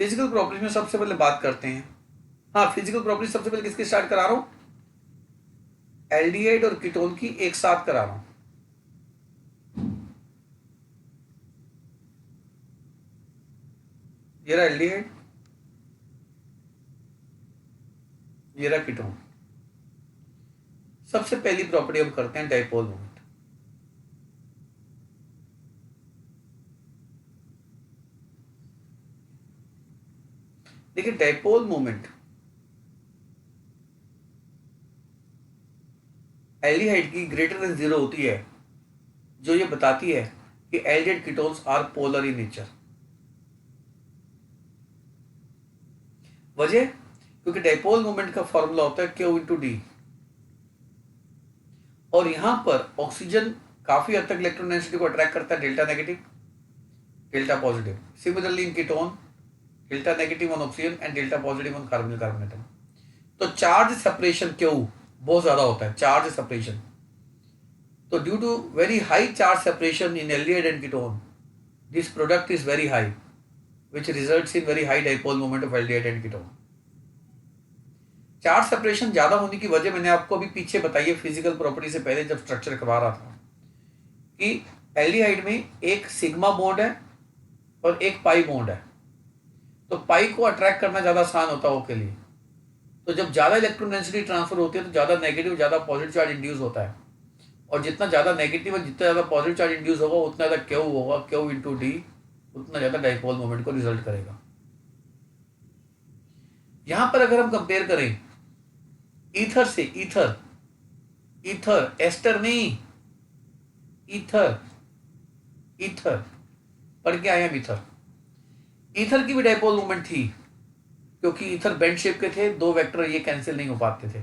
फिजिकल प्रॉपर्टीज में सबसे पहले बात करते हैं, हाँ फिजिकल प्रॉपर्टीज सबसे पहले किसकी स्टार्ट करा रहा हूं? एल्डिहाइड और कीटोन की एक साथ करा रहा हूं। ये रहा एल्डिहाइड, ये रहा कीटोन। सबसे पहली प्रॉपर्टी हम करते हैं डाइपोल मोमेंट। देखिए डाइपोल मोमेंट एल्डिहाइड की ग्रेटर देन 0 होती है, जो ये बताती है कि aldehyde ketones are polar in nature. वजह, क्योंकि डाइपोल मोमेंट का फॉर्मूला होता है Q इंटू डी, और यहां पर ऑक्सीजन काफी हद तक इलेक्ट्रॉन डेंसिटी को अट्रैक्ट करता है, delta negative delta positive. Similarly in ketone delta negative on oxygen and delta positive on carbonyl carbon atom. तो चार्ज सेपरेशन Q बहुत ज्यादा होता है, चार्ज सेपरेशन। तो due to very high charge separation in aldehyde and ketone, this product is very high which results in very high dipole moment of aldehyde and ketone। Charge separation ज्यादा होने की वजह मैंने आपको अभी पीछे बताई है फिजिकल प्रॉपर्टी से पहले जब स्ट्रक्चर करवा रहा था, कि एल्डिहाइड में एक सिग्मा बॉन्ड है और एक पाई बॉन्ड है। तो पाई को अट्रैक्ट करना ज्यादा आसान होता है O के लिए। तो जब ज्यादा इलेक्ट्रॉन डेंसिटी ट्रांसफर होती है तो ज्यादा नेगेटिव ज्यादा पॉजिटिव चार्ज इंड्यूस होता है, और जितना ज्यादा नेगेटिव और जितना ज्यादा पॉजिटिव चार्ज इंड्यूस होगा उतना ज्यादा Q होगा, Q इंटू डी, उतना ज्यादा डाइपोल मोमेंट को रिजल्ट करेगा। यहां पर अगर हम कंपेयर करें ईथर से, ईथर एस्टर नहीं, ईथर पढ़ के आए हम। ईथर की भी डाइपोल मोमेंट थी, क्योंकि ईथर बेंड शेप के थे, दो वेक्टर ये कैंसिल नहीं हो पाते थे।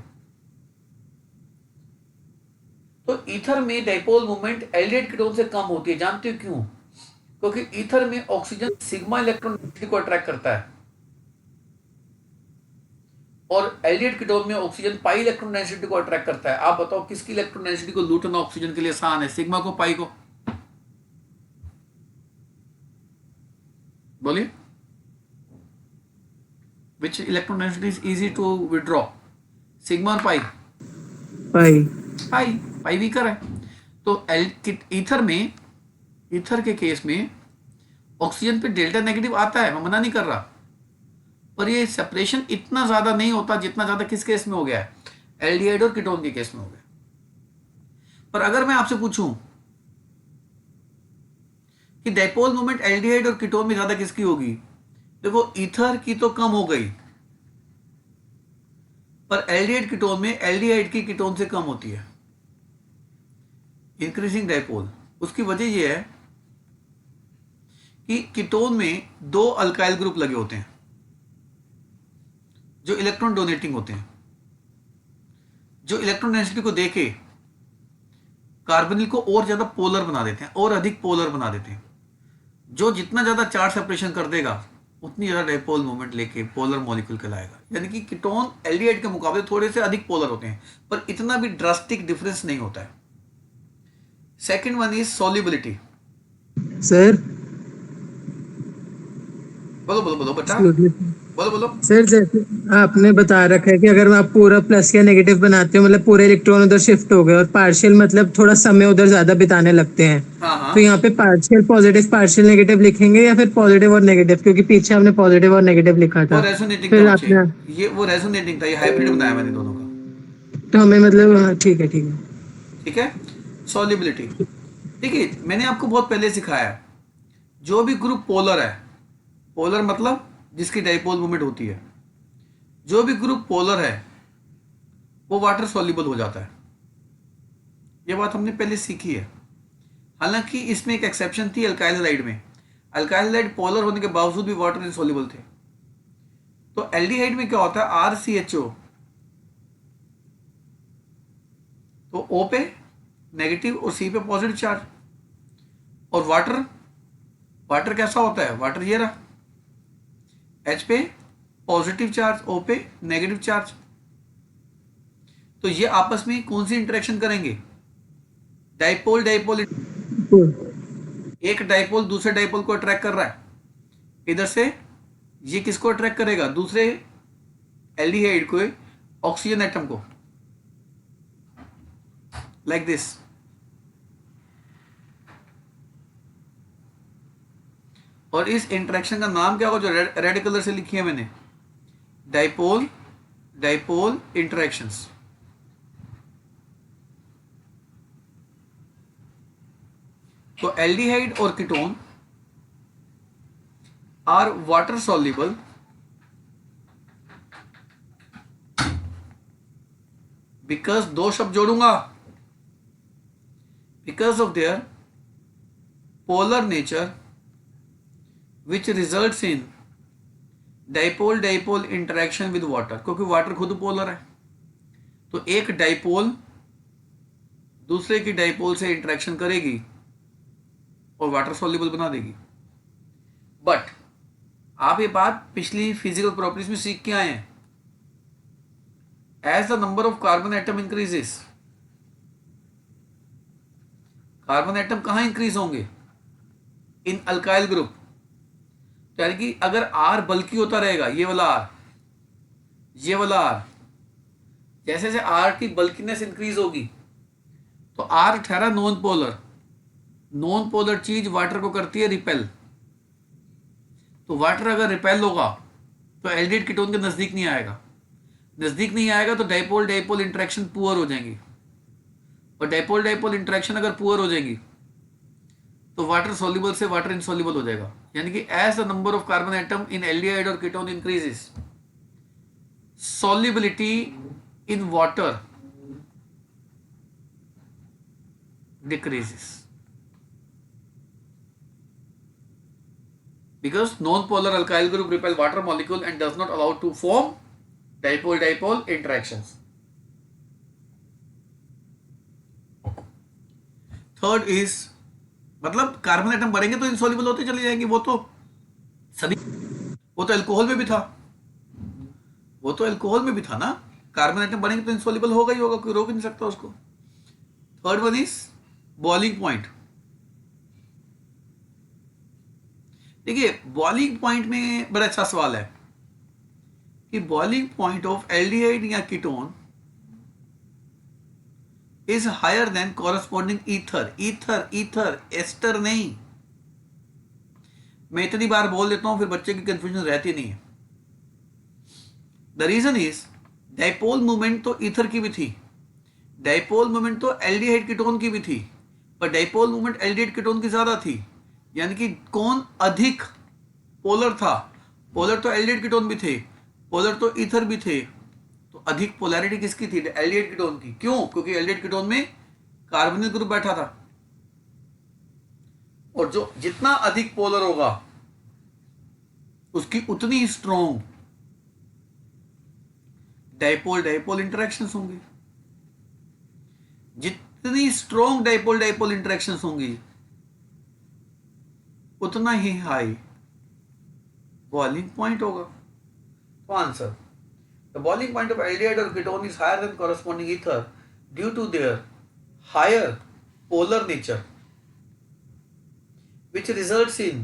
तो ईथर में डाइपोल मोमेंट एल्डिहाइड कीटोन से कम होती है। जानते हो क्यों? क्योंकि ईथर में ऑक्सीजन सिग्मा इलेक्ट्रॉन डेंसिटी को अट्रैक्ट करता है, और एल्डिहाइड कीटोन में ऑक्सीजन पाई इलेक्ट्रॉन डेंसिटी को अट्रैक्ट करता है। आप बताओ किसकी इलेक्ट्रॉन डेंसिटी को लूटना ऑक्सीजन के लिए आसान है, सिग्मा को पाई को? बोलिए। Which electron density is easy to withdraw, sigma और पाई? पाई। पाई, पाई वीकर है। तो ईथर में, ईथर के केस में ऑक्सीजन पे डेल्टा नेगेटिव आता है, मैं मना नहीं कर रहा, पर ये सेपरेशन इतना ज्यादा नहीं होता जितना ज्यादा किस केस में हो गया है, एल्डिहाइड और कीटोन के केस में हो गया। पर अगर मैं आपसे पूछूं कि डाइपोल मोमेंट एल्डिहाइड और कीटोन में ज्यादा किसकी होगी, देखो ईथर की तो कम हो गई, पर एल्डिहाइड कीटोन में एल्डिहाइड की कीटोन से कम होती है, इंक्रीजिंग डाइपोल। उसकी वजह यह है कि कीटोन में 2 अल्काइल ग्रुप लगे होते हैं जो इलेक्ट्रॉन डोनेटिंग होते हैं, जो इलेक्ट्रॉन डेंसिटी को देके कार्बोनिल को और ज्यादा पोलर बना देते हैं, और अधिक पोलर बना देते हैं। जो जितना ज्यादा चार्ज सेपरेशन कर देगा उतनी ज्यादा डाइपोल मोमेंट लेके पोलर मॉलिक्यूल कहलाएगा। यानी कि कीटोन एल्डिहाइड के मुकाबले थोड़े से अधिक पोलर होते हैं, पर इतना भी ड्रास्टिक डिफरेंस नहीं होता है। Second one is solubility. Sir बोलो बोलो बोलो बेटा, बोलो बोलो। सर जैसे आपने बता रखा है कि अगर आप पूरा प्लस या नेगेटिव बनाते हो मतलब पूरे इलेक्ट्रॉन उधर शिफ्ट हो गए, और पार्शियल मतलब थोड़ा समय उधर ज्यादा बिताने लगते हैं, हाँ हाँ, तो यहाँ पे पार्शियल पॉजिटिव पार्शियल नेगेटिव लिखेंगे या फिर पॉजिटिव और नेगेटिव, क्योंकि पीछे हमने पॉजिटिव और नेगेटिव लिखा वो था। रेजोनेटिंग था फिर बच्चे, आपने ये वो रेजोनेटिंग था, ये हाइब्रिड बनाया मैंने दोनों का। तो हमें मतलब हाँ, ठीक है ठीक है। ठीक है, सॉल्युबिलिटी। देखिए मैंने आपको बहुत पहले सिखाया है, जो भी ग्रुप पोलर है, पोलर मतलब जिसकी डाइपोल मोमेंट होती है, जो भी ग्रुप पोलर है वो वाटर सॉल्युबल हो जाता है। ये बात हमने पहले सीखी है। हालांकि इसमें एक एक्सेप्शन थी अल्काइल हैलाइड में, अल्काइल हैलाइड पोलर होने के बावजूद भी वाटर इनसॉल्युबल थे। तो एल्डिहाइड में क्या होता है, RCHO, तो O पे नेगेटिव और C पे पॉजिटिव चार्ज, और वाटर, वाटर कैसा होता है, वाटर ये रहा, H पे पॉजिटिव चार्ज, O पे नेगेटिव चार्ज। तो ये आपस में कौन सी इंटरेक्शन करेंगे, डाइपोल डाइपोल। एक डाइपोल दूसरे डाइपोल को अट्रैक्ट कर रहा है, इधर से ये किसको अट्रैक्ट करेगा, दूसरे एल्डिहाइड को, ऑक्सीजन एटम को, लाइक दिस। और इस इंटरेक्शन का नाम क्या होगा, जो रेड कलर से लिखी है मैंने, डाइपोल डाइपोल इंटरेक्शंस। तो एल्डिहाइड और ketone are water soluble because, दो शब्द जोड़ूंगा, because of their polar nature which results in dipole dipole interaction with water, क्योंकि वाटर खुद पोलर है। तो एक डाइपोल दूसरे की डाइपोल से इंटरेक्शन करेगी और वाटर सॉल्युबल बना देगी। बट आप ये बात पिछली फिजिकल प्रॉपर्टीज में सीख के आए हैं, as the number of carbon atom increases, carbon atom कहां इंक्रीज होंगे, इन अल्काइल ग्रुप। तो यानी कि अगर आर बल्कि होता रहेगा, ये वाला आर, ये वाला आर, जैसे जैसे आर की बल्कीनेस इंक्रीज होगी, तो आर ठहरा नॉन पोलर, नॉन पोलर चीज वाटर को करती है रिपेल। तो वाटर अगर रिपेल होगा तो एल्डिहाइड कीटोन के नजदीक नहीं आएगा, नजदीक नहीं आएगा तो डाइपोल डाइपोल इंटरेक्शन पुअर हो जाएंगी, और डाइपोल डाइपोल इंटरेक्शन अगर पुअर हो जाएंगी तो वाटर सॉल्युबल से वाटर इनसॉल्युबल हो जाएगा। यानी कि as the number of carbon atom in aldehyde और ketone increases, solubility in water decreases, because non-polar alkyl group repel water molecule and does not allow to form dipole dipole interactions. Third is, मतलब carbon atom बढ़ेंगे तो insoluble होते चले जाएंगे, वो तो सभी, वो तो अल्कोहल में भी था, वो तो अल्कोहल में भी था ना, कार्बन एटम बढ़ेंगे तो इनसॉल्युबल होगा ही होगा, कोई रोक नहीं सकता उसको। Third one is boiling point. देखिए बॉइलिंग पॉइंट में बड़ा अच्छा सवाल है कि बॉइलिंग पॉइंट ऑफ एल्डिहाइड या ketone is higher than corresponding ether. Ether ether ester नहीं। मैं इतनी बार बोल देता हूं फिर बच्चे की कंफ्यूजन रहती नहीं है। The reason is dipole movement तो ईथर की भी थी, डाइपोल मूवमेंट तो एल्डिहाइड कीटोन की भी थी, पर डाइपोल मूवमेंट एल्डिहाइड कीटोन की ज्यादा थी। यानी कि कौन अधिक पोलर था? पोलर तो एल्डिहाइड कीटोन भी थे, पोलर तो ईथर भी थे, तो अधिक पोलैरिटी किसकी थी? एल्डिहाइड कीटोन की। क्यों? क्योंकि एल्डिहाइड कीटोन में कार्बोनिल ग्रुप बैठा था, और जो जितना अधिक पोलर होगा उसकी उतनी स्ट्रॉन्ग डाइपोल डाइपोल इंटरेक्शंस होंगी। जितनी स्ट्रॉन्ग डाइपोल डाइपोल इंटरेक्शंस होंगी उतना ही हाई बॉइलिंग पॉइंट होगा। तो answer, the boiling point of aldehyde और ketone is higher than corresponding ether due to their higher polar nature which results in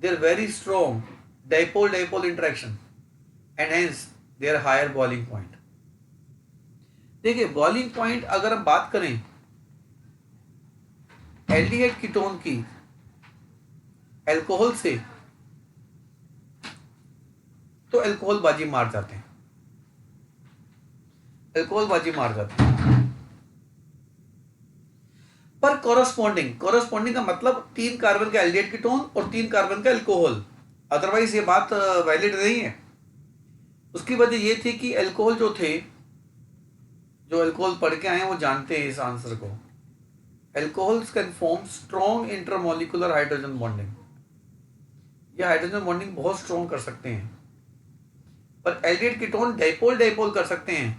their very strong dipole-dipole interaction and hence their higher boiling point। देखिए boiling point अगर हम बात करें aldehyde ketone की alcohol से, तो alcohol बाजी मार जाते हैं, अल्कोहल बाजी मार जाते हैं। पर कोरोस्पोंडिंग का मतलब 3 कार्बन का एल्डिहाइड कीटोन और 3 कार्बन का अल्कोहल, अदरवाइज ये बात वैलिड नहीं है। उसकी वजह ये थी कि अल्कोहल जो थे, जो अल्कोहल पढ़ के आए हैं वो जानते हैं इस आंसर को। Alcohols can form strong intermolecular hydrogen bonding. ये हाइड्रोजन बॉन्डिंग बहुत स्ट्रॉन्ग कर सकते हैं, पर एल्डिहाइड कीटोन डाइपोल डाइपोल कर सकते हैं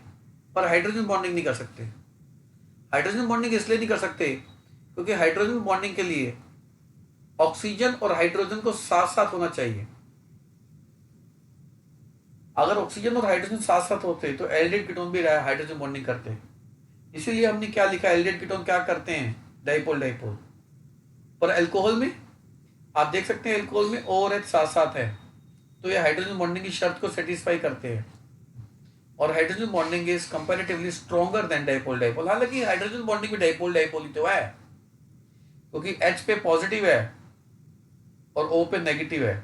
पर हाइड्रोजन बॉन्डिंग नहीं कर सकते। हाइड्रोजन बॉन्डिंग इसलिए नहीं कर सकते क्योंकि हाइड्रोजन बॉन्डिंग के लिए ऑक्सीजन और हाइड्रोजन को साथ साथ होना चाहिए। अगर ऑक्सीजन और हाइड्रोजन साथ साथ होते तो एल्डिहाइड कीटोन भी हाइड्रोजन बॉन्डिंग करते। इसीलिए हमने क्या लिखा, एल्डिहाइड कीटोन क्या करते हैं? Dipole dipole. पर अल्कोहल में आप देख सकते हैं अल्कोहल में O और H साथ साथ है, तो ये हाइड्रोजन बॉन्डिंग की शर्त को सेटिस्फाई करते हैं, और hydrogen bonding is comparatively stronger than dipole dipole. हालांकि हाइड्रोजन बॉन्डिंग भी डाइपोल डाइपोल ही तो है, क्योंकि H पे पॉजिटिव है और O पे नेगेटिव है,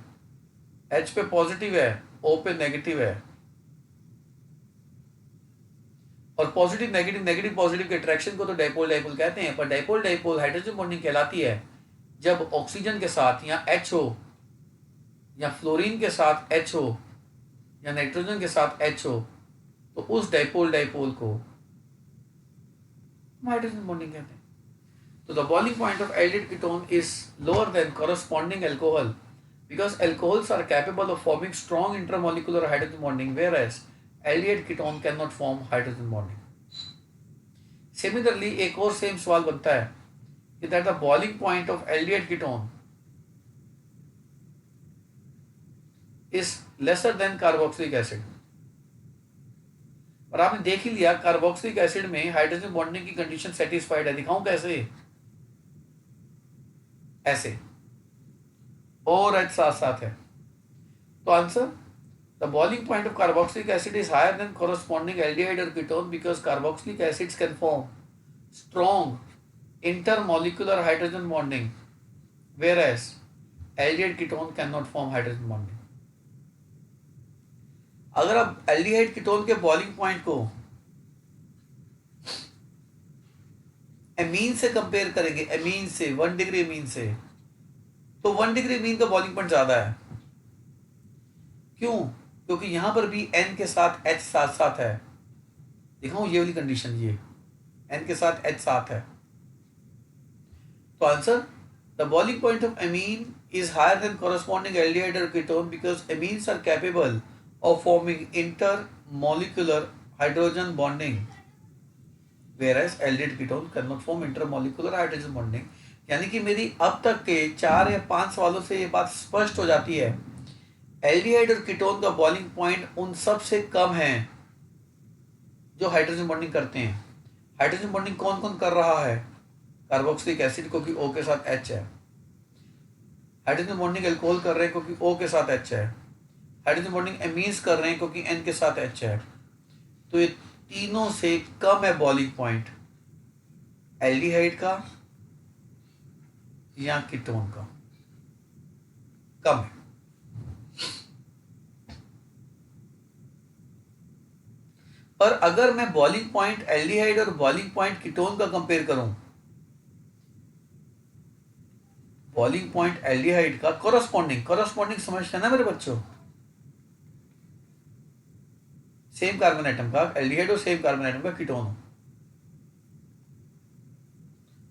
H पे पॉजिटिव है O पे नेगेटिव है, और पॉजिटिव नेगेटिव नेगेटिव पॉजिटिव के अट्रैक्शन को तो डाइपोल डाइपोल कहते हैं। पर डाइपोल डाइपोल हाइड्रोजन बॉन्डिंग कहलाती है जब ऑक्सीजन के साथ या H हो, या फ्लोरीन के साथ H हो, या नाइट्रोजन के साथ H हो, तो उस डाइपोल डाइपोल को हाइड्रोजन बॉन्डिंग कहते हैं। तो the boiling point of aldehyde ketone is lower than corresponding alcohol because alcohols are capable of forming strong intermolecular hydrogen bonding, whereas aldehyde ketone cannot form hydrogen bonding। Similarly, एक और same सवाल बनता है कि that the boiling point of aldehyde ketone is lesser than carboxylic acid। और आपने देख ही लिया कार्बोक्सिलिक एसिड में हाइड्रोजन बॉन्डिंग की कंडीशन सेटिस्फाइड है। दिखाऊं कैसे? ऐसे और H साथ साथ है। तो answer, the boiling point of carboxylic acid is higher than corresponding aldehyde और ketone because carboxylic acids can form strong intermolecular hydrogen bonding, whereas aldehyde ketone can not form hydrogen bonding. अगर आप aldehyde ketone के boiling point को amine से compare करेंगे, amine से 1 degree amine से, तो 1 डिग्री एमीन का बॉइलिंग पॉइंट ज्यादा है। क्यों? क्योंकि यहां पर भी N के साथ H साथ साथ है। दिखाऊं ये वाली कंडीशन, ये N के साथ H साथ है। तो answer, the boiling point of amine is higher than corresponding aldehyde और ketone because amines are capable of forming intermolecular hydrogen bonding, whereas aldehyde ketone cannot form intermolecular hydrogen bonding। यानी कि मेरी अब तक के 4 या 5 सवालों से ये बात स्पष्ट हो जाती है, एल्डिहाइड और कीटोन का बॉइलिंग पॉइंट उन सब से कम है जो हाइड्रोजन बॉन्डिंग करते हैं। हाइड्रोजन बॉन्डिंग कौन कौन कर रहा है? कार्बोक्सिलिक एसिड क्योंकि O के साथ H है, हाइड्रोजन बॉन्डिंग अल्कोहल कर रहे हैं क्योंकि O के साथ H है, हाइड्रोजन बॉन्डिंग एमीन्स कर रहे हैं क्योंकि N के साथ H है, तो ये तीनों से कम है बॉइलिंग पॉइंट एल्डिहाइड का या कीटोन का, कम है। पर अगर मैं बॉइलिंग पॉइंट एल्डिहाइड और बॉइलिंग पॉइंट कीटोन का कंपेयर करूं, बॉइलिंग पॉइंट एल्डिहाइड का कॉरस्पॉन्डिंग समझते हैं ना मेरे बच्चों, सेम कार्बन एटम का एल्डिहाइड और सेम कार्बन एटम का कीटोन हो,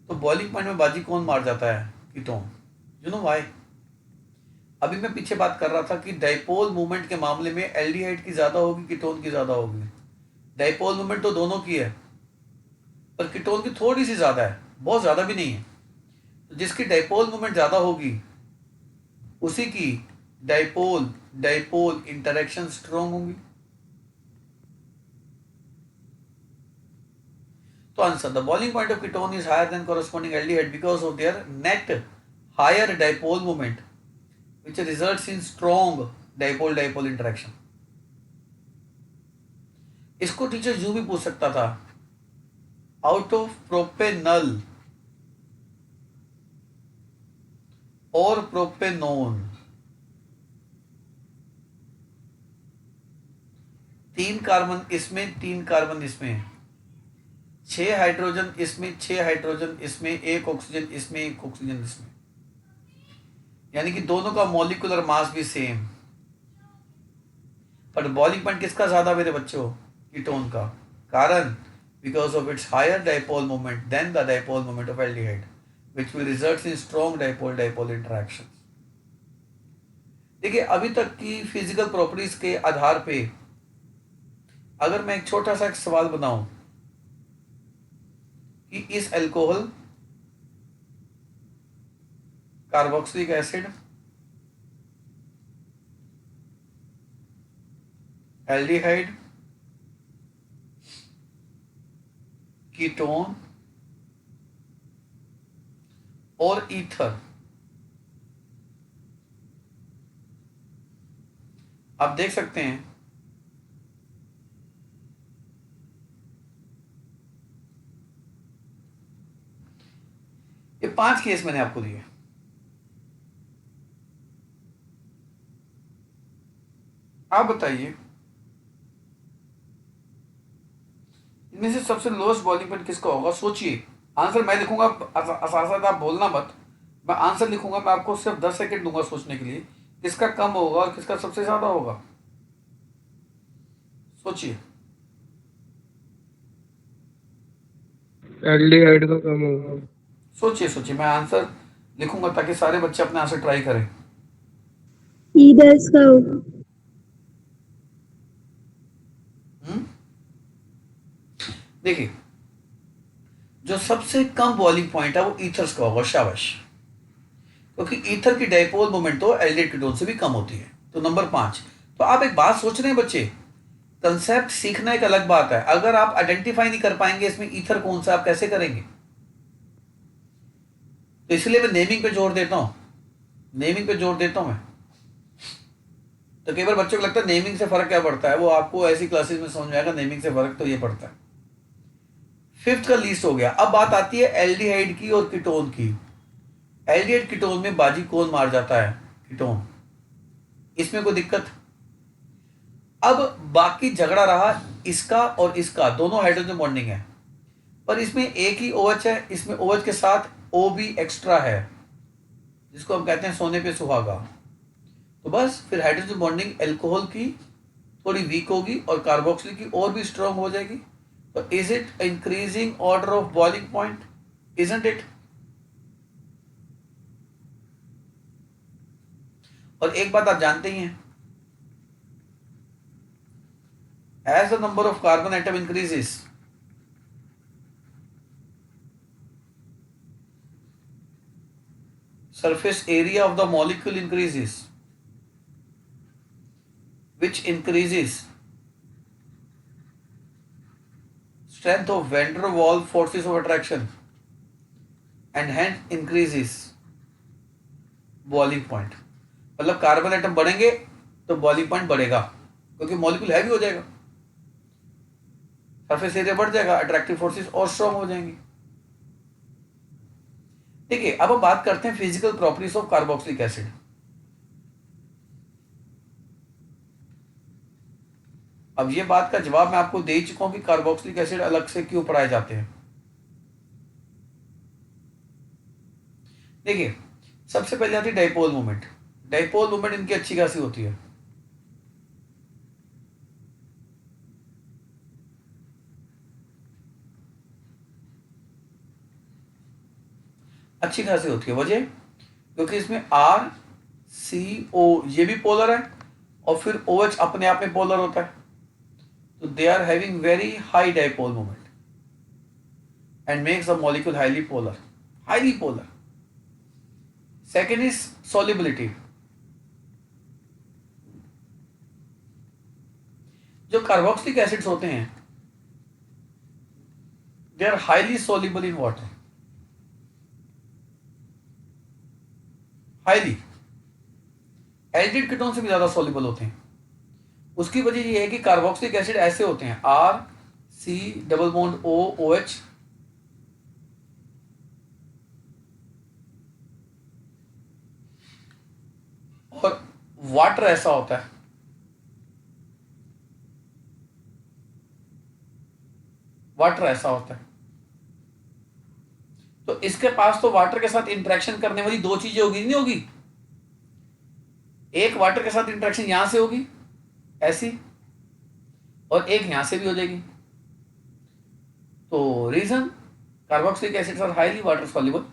तो बॉइलिंग पॉइंट में बाजी कौन मार जाता है? कीटोन। You know why? अभी मैं पीछे बात कर रहा था कि डाइपोल मूवमेंट के मामले में एल्डिहाइड की ज्यादा होगी, कीटोन की ज्यादा होगी। डाइपोल मूवमेंट तो दोनों की है, पर कीटोन की थोड़ी सी ज्यादा है, बहुत ज्यादा भी नहीं है। तो जिसकी डाइपोल मूवमेंट ज्यादा होगी उसी की डाइपोल डाइपोल इंटरेक्शन स्ट्रॉन्ग होंगी। तो answer, the boiling point of ketone is higher than corresponding aldehyde because of their net higher dipole moment which results in strong dipole dipole interaction। इसको teacher यूं भी पूछ सकता था, आउट ऑफ प्रोपेनल और propanone, 3 carbon इसमें 3 carbon इसमें, 6 hydrogen इसमें 6 हाइड्रोजन इसमें, 1 ऑक्सीजन इसमें 1 ऑक्सीजन इसमें, यानी कि दोनों का मॉलिक्यूलर मास भी सेम। पर बॉइलिंग पॉइंट किसका ज्यादा मेरे बच्चों? कीटोन का। कारण, because of its higher dipole moment than the dipole moment of aldehyde which will result in strong dipole dipole interactions। देखिए, अभी तक की फिजिकल प्रॉपर्टीज के आधार पे अगर मैं एक छोटा सा सवाल बनाऊं कि इस alcohol, carboxylic acid, aldehyde, ketone और ईथर, आप देख सकते हैं ये 5 केस मैंने आपको दिए। आप बताइए इनमें से सबसे लोएस्ट बॉइलिंग पॉइंट किसका होगा? सोचिए। आंसर मैं लिखूंगा, साथ आप बोलना मत, मैं आंसर लिखूंगा, मैं आपको सिर्फ 10 सेकंड दूंगा सोचने के लिए, किसका कम होगा और किसका सबसे ज्यादा होगा। सोचिए। एल्डिहाइड का कम होगा। सोचिए, मैं आंसर लिखूंगा ताकि सारे बच्चे अपने आंसर ट्राई करें। ईथर्स का होगा। देखिए, जो सबसे कम बॉइलिंग पॉइंट है वो ईथर्स का होगा। शाबाश। क्योंकि ईथर की डाइपोल मोमेंट तो एल्डिहाइड कीटोन से भी कम होती है। तो नंबर 5। तो आप एक बात सोच रहे हैं बच्चे, कंसेप्ट सीखना एक अलग बात है, अगर आप आइडेंटिफाई नहीं कर पाएंगे इसमें ईथर कौन सा, आप कैसे करेंगे? तो इसलिए मैं नेमिंग पे जोर देता हूं, नेमिंग पे जोर देता हूं मैं। तो कई बार बच्चों को लगता है नेमिंग से फर्क क्या पड़ता है, वो आपको ऐसी क्लासेस में समझ में आएगा नेमिंग से फर्क तो ये पड़ता है। 5th का लीस्ट हो गया। अब बात आती है एल्डिहाइड की और कीटोन की। एल्डिहाइड कीटोन में बाजी कौन मार जाता है? कीटोन। इसमें कोई दिक्कत? अब बाकी झगड़ा रहा इसका और इसका, दोनों हाइड्रोजन बॉन्डिंग है, पर इसमें एक ही OH है, इसमें OH के साथ O भी एक्स्ट्रा है, जिसको हम कहते हैं सोने पे सुहागा। तो बस फिर हाइड्रोजन बॉन्डिंग अल्कोहल की थोड़ी वीक होगी और कार्बोक्सिलिक की और भी स्ट्रांग हो जाएगी। तो is it increasing order of boiling point? Isn't it? और एक बात आप जानते ही हैं, as the number of carbon atom increases, surface area of the molecule increases, which increases strength of van der Waals forces of attraction and hence increases boiling point। मतलब carbon atom बढ़ेंगे तो boiling point बढ़ेगा क्योंकि molecule heavy हो जाएगा, surface area बढ़ जाएगा, attractive forces और स्ट्रॉन्ग हो जाएंगी। ठीक है, अब हम बात करते हैं physical properties of carboxylic acid. अब ये बात का जवाब मैं आपको दे चुका हूं कि कार्बोक्सिलिक एसिड अलग से क्यों पढ़ाए जाते हैं। देखिए, सबसे पहले आती है डाइपोल मूवमेंट। डाइपोल मूवमेंट इनकी अच्छी खासी होती है। अच्छी खासी होती है, वजह क्योंकि इसमें आर सी ओ ये भी पोलर है और फिर ओ एच अपने आप में पोलर होता है, तो they are having very high dipole moment and makes the molecule highly polar, highly polar. Second is solubility. जो कार्बोक्सिलिक एसिड्स होते हैं they are highly soluble in water, highly. Aldehyde ketone से भी ज्यादा सॉल्युबल होते हैं। उसकी वजह यह है कि कार्बोक्सिलिक एसिड ऐसे होते हैं, R C double bond O O H, और वाटर ऐसा होता है, वाटर ऐसा होता है। तो इसके पास तो वाटर के साथ इंटरेक्शन करने वाली दो चीजें होगी, नहीं होगी? एक वाटर के साथ इंटरेक्शन यहां से होगी ऐसी, और एक यहां से भी हो जाएगी। तो reason carboxylic acids are highly water soluble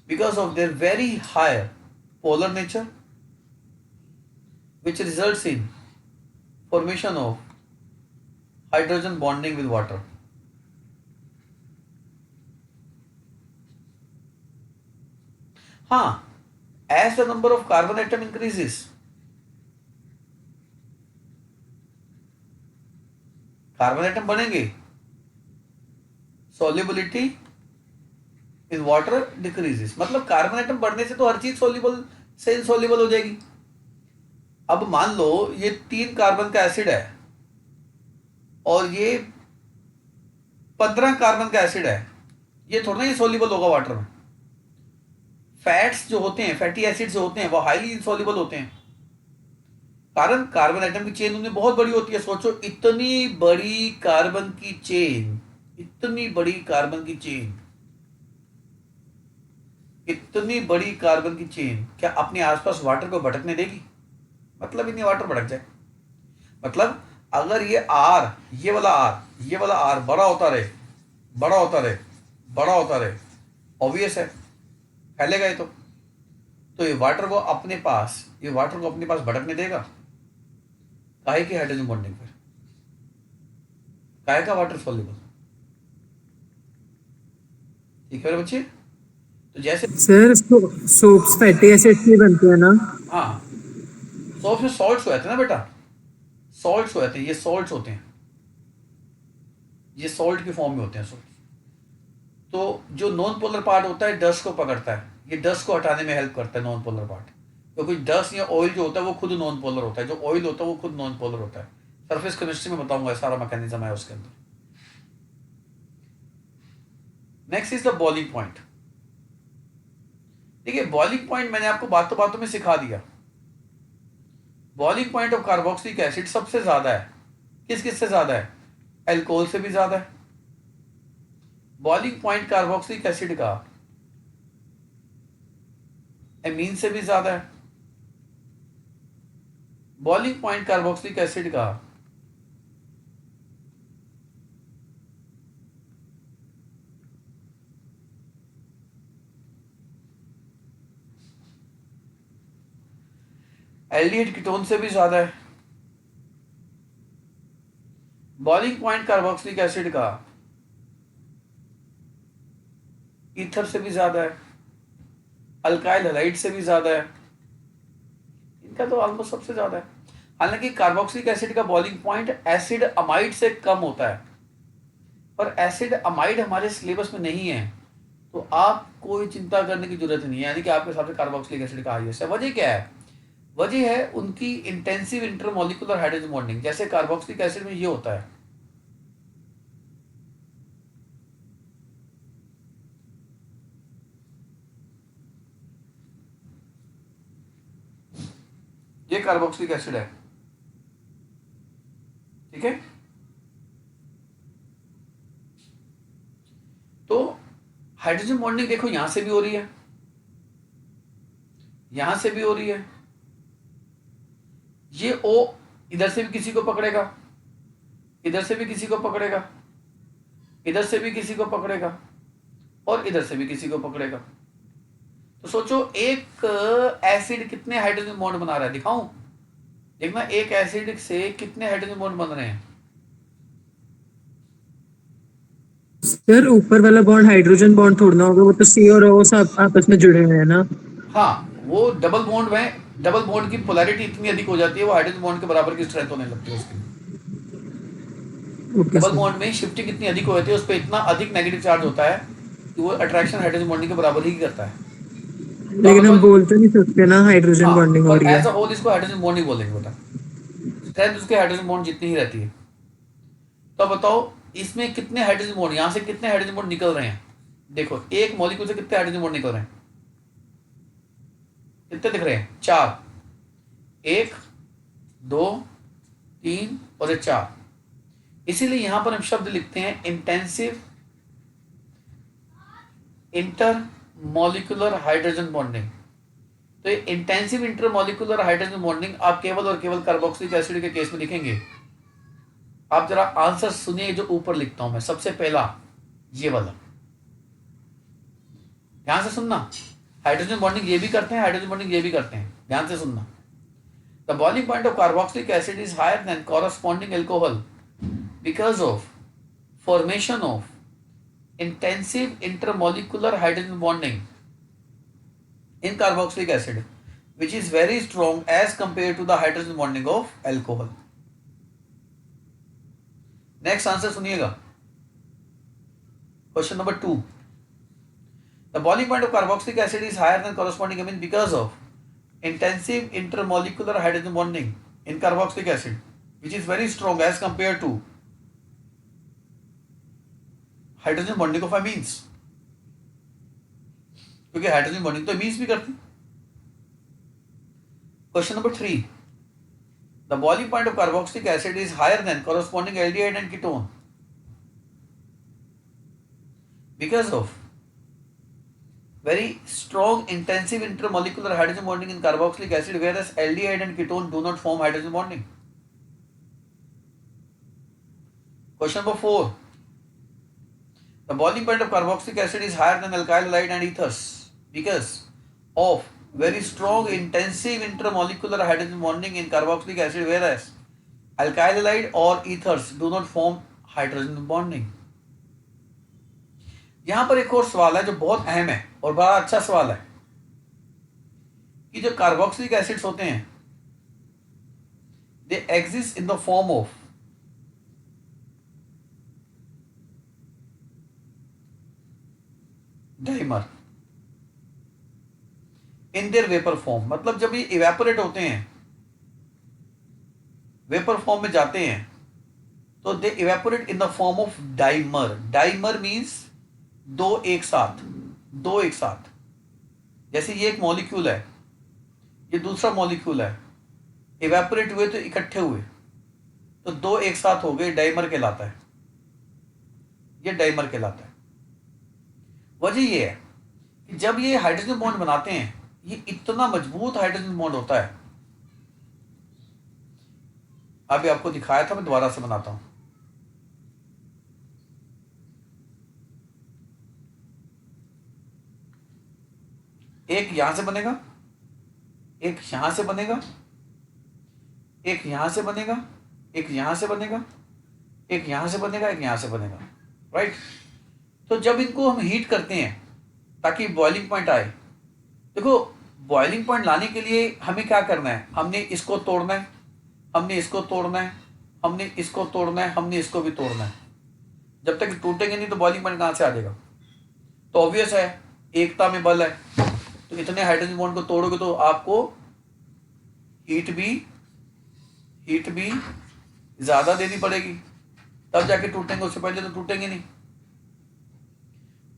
because of their very high polar nature, which results in formation of hydrogen bonding with water. हाँ, as the number of carbon atom increases, carbon atom बनेंगे, solubility in water decreases। मतलब carbon atom बढ़ने से तो हर चीज soluble से insoluble हो जाएगी। अब मान लो ये 3 कार्बन का एसिड है और ये 15 कार्बन का एसिड है, ये थोड़ा ना ये soluble होगा वाटर में। फैट्स जो होते हैं, फैटी एसिड जो होते हैं, वो हाईली इनसॉल्युबल होते हैं, कारण कार्बन एटम की चेन उनमें बहुत बड़ी होती है। सोचो, इतनी बड़ी कार्बन की चेन, इतनी बड़ी कार्बन की चेन, इतनी बड़ी कार्बन की चेन क्या अपने आसपास वाटर को भटकने देगी? मतलब ही नहीं वाटर भटक जाए। मतलब अगर ये आर, ये वाला आर बड़ा होता रहे, बड़ा होता रहे, बड़ा होता रहे, ऑब्वियस है फैलेगा ये तो ये वाटर को अपने पास भटकने देगा। काहे की हाइड्रोजन बॉन्डिंग पर, काहे का वाटर सॉल्युबल। ठीक है मेरे बच्चे? तो जैसे सर सोप्स फैटी एसिड से बनते हैं ना? हाँ, सोप्स में सॉल्ट्स होते हैं ना बेटा, सॉल्ट्स होते हैं, ये सॉल्ट्स होते हैं, ये सॉल्ट की फॉर्म में होते हैं सॉल्ट। तो जो नॉन पोलर पार्ट होता है डस्ट को पकड़ता है, ये डस्ट को हटाने में हेल्प करता है नॉन पोलर पार्ट, क्योंकि डस्ट या ऑयल जो होता है वो खुद नॉन पोलर होता है, जो ऑयल होता है वो खुद नॉन पोलर होता है। सरफेस केमिस्ट्री में बताऊंगा, सारा मैकेनिज्म है उसके अंदर। Next is the boiling point. देखिए, बॉइलिंग पॉइंट मैंने आपको बातों बातों में सिखा दिया। Boiling point of carboxylic acid सबसे ज्यादा है, किस से ज्यादा है? एल्कोहल से भी ज्यादा है। बॉइलिंग पॉइंट कार्बोक्सिलिक एसिड का एमीन से भी ज्यादा है। बॉइलिंग पॉइंट कार्बोक्सिलिक एसिड का एल्डिहाइड कीटोन से भी ज्यादा है। बॉइलिंग पॉइंट कार्बोक्सिलिक एसिड का ईथर से भी ज्यादा है, अल्काइल हैलाइड से भी ज्यादा है, इनका तो ऑलमोस्ट सबसे ज्यादा है। हालांकि कार्बोक्सिलिक एसिड का बॉइलिंग पॉइंट एसिड अमाइड से कम होता है, पर एसिड अमाइड हमारे सिलेबस में नहीं है, तो आप कोई चिंता करने की जरूरत नहीं है, यानी कि आपके हिसाब से कार्बोक्सिलिक एसिड का हाईएस्ट है। वजह क्या है? वजह है उनकी इंटेंसिव इंटरमोलिकुलर हाइड्रोजन बॉन्डिंग। जैसे कार्बोक्सिलिक एसिड में ये होता है, ये कार्बोक्सिलिक एसिड है, ठीक है। तो हाइड्रोजन बॉन्डिंग देखो यहां से भी हो रही है, यहां से भी हो रही है। ये O इधर से भी किसी को पकड़ेगा, इधर से भी किसी को पकड़ेगा, इधर से भी किसी को पकड़ेगा, और इधर से भी किसी को पकड़ेगा। तो सोचो एक एसिड कितने हाइड्रोजन बॉन्ड बना रहा है, दिखाऊं? देखना एक एसिड से कितने हाइड्रोजन बॉन्ड बन रहे हैं। सर ऊपर वाला बॉन्ड हाइड्रोजन बॉन्ड थोड़ा ना होगा, वो तो C और O सब आपस में जुड़े हुए हैं ना। हाँ, वो डबल बॉन्ड में, डबल बॉन्ड की पोलैरिटी इतनी अधिक हो जाती है, वो हाइड्रोजन बॉन्ड के बराबर की स्ट्रेंथ होने लगती है उसकी। Okay double sir. बॉन्ड में शिफ्टिंग इतनी अधिक हो जाती है, उस पर इतना अधिक नेगेटिव चार्ज होता है कि वो अट्रैक्शन हाइड्रोजन बॉन्डिंग के बराबर ही करता है। तो लेकिन हम बताओ, बोल तो नहीं सकते ना हाइड्रोजन हाँ, बॉन्डिंग हो पर रही है। एज अ होल इसको हाइड्रोजन बॉन्ड ही बोलेंगे बेटा, स्ट्रेंथ उसके हाइड्रोजन बॉन्ड जितनी ही रहती है। तो बताओ इसमें कितने हाइड्रोजन बॉन्ड, यहां से कितने हाइड्रोजन बॉन्ड निकल रहे हैं? देखो एक मॉलिक्यूल से कितने हाइड्रोजन बॉन्ड निकल रहे हैं, कितने दिख रहे हैं? 4, 1, 2, 3 और ये 4। इसीलिए यहां पर हम शब्द लिखते हैं इंटेंसिव इंटरमॉलिक्यूलर हाइड्रोजन बॉन्डिंग। तो ये इंटेंसिव इंटरमॉलिक्यूलर हाइड्रोजन बॉन्डिंग आप केवल और केवल कार्बोक्सिलिक एसिड के केस में लिखेंगे। आप जरा आंसर सुनिए जो ऊपर लिखता हूं मैं, सबसे पहला ये वाला, ध्यान से सुनना। हाइड्रोजन बॉन्डिंग ये भी करते हैं, हाइड्रोजन बॉन्डिंग ये भी करते हैं, ध्यान से सुनना। The boiling point of carboxylic acid is higher than corresponding alcohol because of formation of intensive intermolecular hydrogen bonding in carboxylic acid, which is very strong as compared to the hydrogen bonding of alcohol. Next answer सुनिएगा, question number 2. The boiling point of carboxylic acid is higher than corresponding amine because of intensive intermolecular hydrogen bonding in carboxylic acid, which is very strong as compared to hydrogen bonding of amines, क्योंकि hydrogen bonding तो amines भी करते हैं। Question number 3. The boiling point of carboxylic acid is higher than corresponding aldehyde and ketone because of very strong intensive intermolecular hydrogen bonding in carboxylic acid, whereas aldehyde and ketone do not form hydrogen bonding. Question number 4. The boiling point of carboxylic acid is higher than alkyl halide and ethers because of very strong intensive intermolecular hydrogen bonding in carboxylic acid, whereas alkyl halide or ethers do not form hydrogen bonding. यहां पर एक और सवाल है जो बहुत अहम है और बड़ा अच्छा सवाल है कि जो कार्बोक्सिलिक एसिड्स होते हैं they exist in the form of dimer in their vapour form. मतलब जब ये इवेपोरेट होते हैं, वेपर फॉर्म में जाते हैं, तो they evaporate in the form of dimer. Dimer means दो एक साथ, दो एक साथ। जैसे ये एक मॉलिक्यूल है, ये दूसरा मॉलिक्यूल है, इवेपोरेट हुए तो इकट्ठे हुए, तो दो एक साथ हो गए, डाइमर कहलाता है। ये डाइमर कहलाता है। वजह ये है कि जब ये हाइड्रोजन बॉन्ड बनाते हैं, ये इतना मजबूत हाइड्रोजन बॉन्ड होता है। अभी आपको दिखाया था, मैं दोबारा से बनाता हूं। एक यहां से बनेगा, एक यहां से बनेगा, एक यहां से बनेगा, एक यहां से बनेगा, एक यहां से बनेगा, एक यहां से बनेगा, राइट। तो जब इनको हम हीट करते हैं ताकि बॉइलिंग पॉइंट आए, देखो बॉइलिंग पॉइंट लाने के लिए हमें क्या करना है, हमने इसको तोड़ना है, हमने इसको तोड़ना है, हमने इसको तोड़ना है, हमने इसको भी तोड़ना है। जब तक टूटेंगे नहीं तो बॉइलिंग पॉइंट कहां से आ जाएगा। तो ऑब्वियस है एकता में बल है, तो इतने हाइड्रोजन बॉन्ड को तोड़ोगे तो आपको हीट भी ज्यादा देनी पड़ेगी, तब जाके टूटेंगे, उससे पहले तो टूटेंगे नहीं।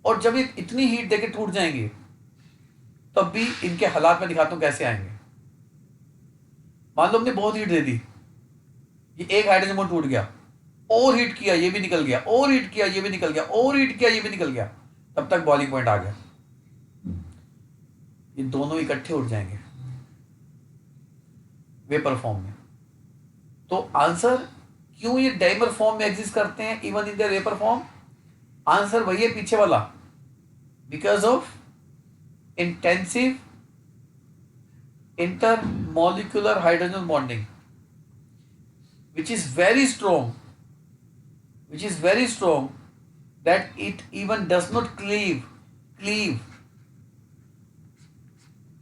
और जब ये इतनी हीट देके टूट जाएंगे तब भी इनके हालात में दिखाता हूं कैसे आएंगे। मान लो हमने बहुत हीट दे दी, ये एक हाइड्रोजन बॉन्ड टूट गया, और हीट किया ये भी निकल गया, और हीट किया ये भी निकल गया, और हीट किया ये भी निकल गया, तब तक बॉइलिंग पॉइंट आ गया। ये दोनों इकट्ठे उठ जाएंगे वेपर फॉर्म में। तो आंसर क्यों ये डाइमर फॉर्म में एग्जिस्ट करते हैं even in the vapour form, answer वही है पीछे वाला, because of intensive intermolecular hydrogen bonding which is very strong that it even does not cleave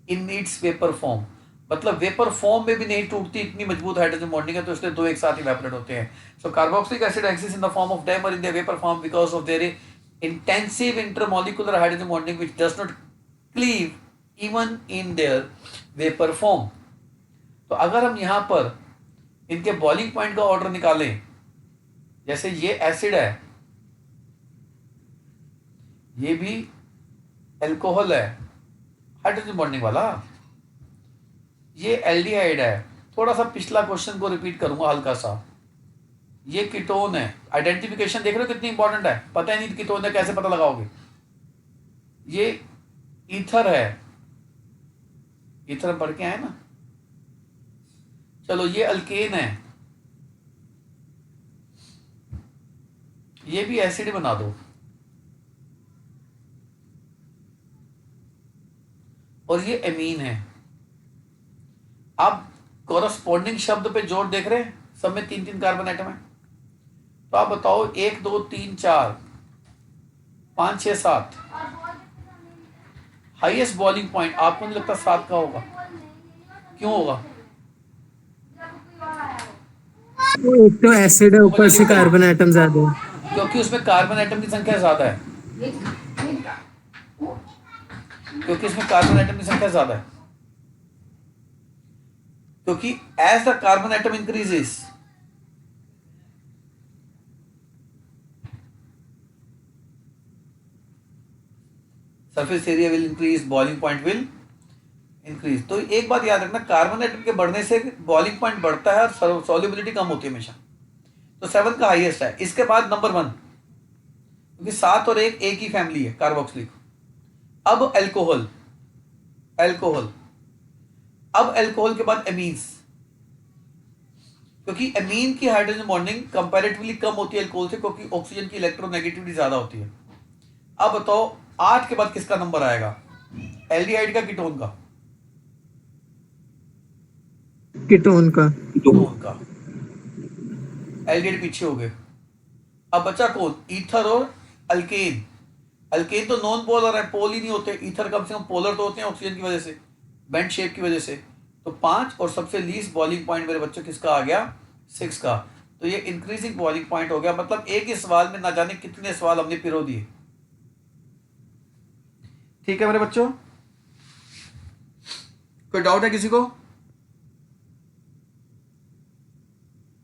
in its vapor form। मतलब वेपर फॉर्म में भी नहीं टूटती, इतनी मजबूत हाइड्रोजन बॉन्डिंग है, तो इसलिए दो एक साथ इवेपोरेट होते हैं। So carboxylic acid exist in the form of dimer in the vapour form because of their intensive intermolecular hydrogen bonding which does not cleave even in their vapour form. तो अगर हम यहां पर इनके बॉइलिंग पॉइंट का order निकालें, जैसे ये एसिड है, ये भी एल्कोहल है हाइड्रोजन बॉन्डिंग वाला, ये एल्डिहाइड है, थोड़ा सा पिछला क्वेश्चन को रिपीट करूंगा हल्का सा, ये कीटोन है। आइडेंटिफिकेशन देख रहे हो कितनी इंपॉर्टेंट है, पता ही नहीं कीटोन है कैसे पता लगाओगे। ये ईथर है, ईथर हम पढ़ के आए ना। चलो ये अल्केन है, ये भी एसिड बना दो, और ये एमीन है। आप कॉरस्पॉन्डिंग शब्द पे जोर देख रहे हैं, सब में 3-3 कार्बन एटम है। तो आप बताओ 1 2 3 4 5 6 7, हाईएस्ट बॉइलिंग पॉइंट आपको नहीं लगता 7 का होगा? क्यों होगा? एक तो एसिड है, ऊपर से कार्बन एटम ज्यादा है। क्योंकि उसमें कार्बन एटम की संख्या ज्यादा है, क्योंकि इसमें कार्बन एटम की संख्या ज्यादा है, क्योंकि as the carbon atom increases surface area will increase, boiling point will increase. तो एक बात याद रखना, कार्बन एटम के बढ़ने से बॉइलिंग पॉइंट बढ़ता है और सॉल्युबिलिटी कम होती है हमेशा। तो 7 का हाईएस्ट है। इसके बाद नंबर 1, क्योंकि 7 और 1 एक ही फैमिली है कार्बोक्सिलिक। अब एल्कोहल, अब एल्कोहल के बाद एमीन्स, क्योंकि एमीन की हाइड्रोजन बॉन्डिंग कंपैरेटिवली कम होती है एल्कोहल से, क्योंकि ऑक्सीजन की इलेक्ट्रोनेगेटिविटी ज्यादा होती है। अब बताओ 8 के बाद किसका नंबर आएगा, एल्डिहाइड का कीटोन का? कीटोन का। एल्डिहाइड पीछे हो गए। अब बचा कौन, ईथर और अल्केन। अल्केन तो नॉन पोलर है, पोल ही नहीं होते। ईथर कम से कम पोलर तो होते हैं ऑक्सीजन की वजह से, बेंड शेप की वजह से। तो 5 और सबसे लीस्ट बॉइलिंग पॉइंट मेरे बच्चों किसका आ गया, 6 का। तो ये इंक्रीजिंग बॉइलिंग पॉइंट हो गया। मतलब एक ही सवाल में ना जाने कितने सवाल हमने पिरो दिए। ठीक है मेरे बच्चों, कोई डाउट है किसी को?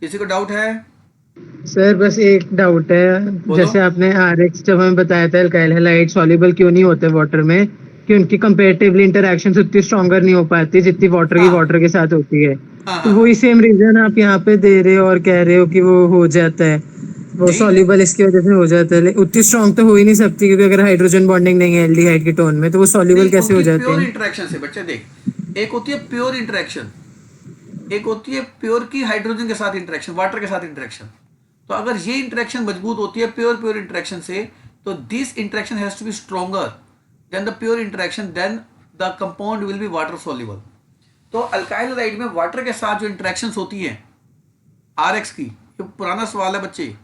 किसी को डाउट है? सर बस एक डाउट है, जैसे आपने आरएक्स जब हमें बताया था अल्काइल हैलाइड सॉल्युबल क्यों नहीं होते वाटर में, कि उनकी कंपैरेटिवली इंटरैक्शन उतनी स्ट्रॉन्गर नहीं हो पाती जितनी वाटर की वाटर के साथ होती है। तो वही सेम रीजन आप यहाँ पे दे रहे हो और कह रहे हो कि वो हो जाता है, वो सॉल्युबल इसकी वजह से हो जाता है। उतनी स्ट्रॉन्ग तो हो ही नहीं सकती, क्योंकि अगर हाइड्रोजन बॉन्डिंग नहीं है एल्डिहाइड की टोन में, तो वो सॉल्युबल कैसे हो जाते हैं? प्योर इंटरेक्शन से बच्चे देख, एक होती है प्योर इंटरेक्शन, एक होती है प्योर की हाइड्रोजन के साथ इंटरेक्शन, वाटर के साथ इंटरेक्शन। तो अगर ये इंटरेक्शन मजबूत होती है प्योर इंटरेक्शन से, तो this interaction has to be stronger than the pure interaction, then the compound will be water soluble. तो अल्काइल हैलाइड में वाटर के साथ जो इंटरेक्शंस होती हैं आरएक्स की, ये पुराना सवाल है बच्चे,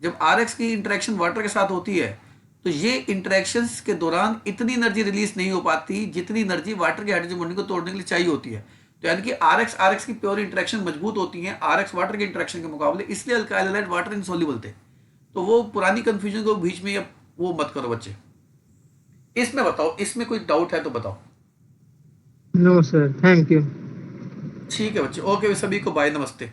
जब आरएक्स की इंटरेक्शन वाटर के साथ होती है तो ये इंटरेक्शंस के दौरान इतनी एनर्जी रिलीज नहीं हो पाती जितनी एनर्जी वाटर की हाइड्रोजन बॉन्डिंग को तोड़ने के लिए चाहिए होती है। तो यानी कि आरएक्स की प्योर इंटरेक्शन मजबूत होती है आरएक्स वाटर के इंटरेक्शन के मुकाबले, इसलिए अल्काइल हैलाइड वाटर इनसॉल्युबल थे। तो वो पुरानी कंफ्यूजन को बीच में वो मत करो बच्चे, इसमें बताओ, इसमें कोई डाउट है तो बताओ। No sir, thank you. ठीक है बच्चे, ओके सभी को बाय, नमस्ते।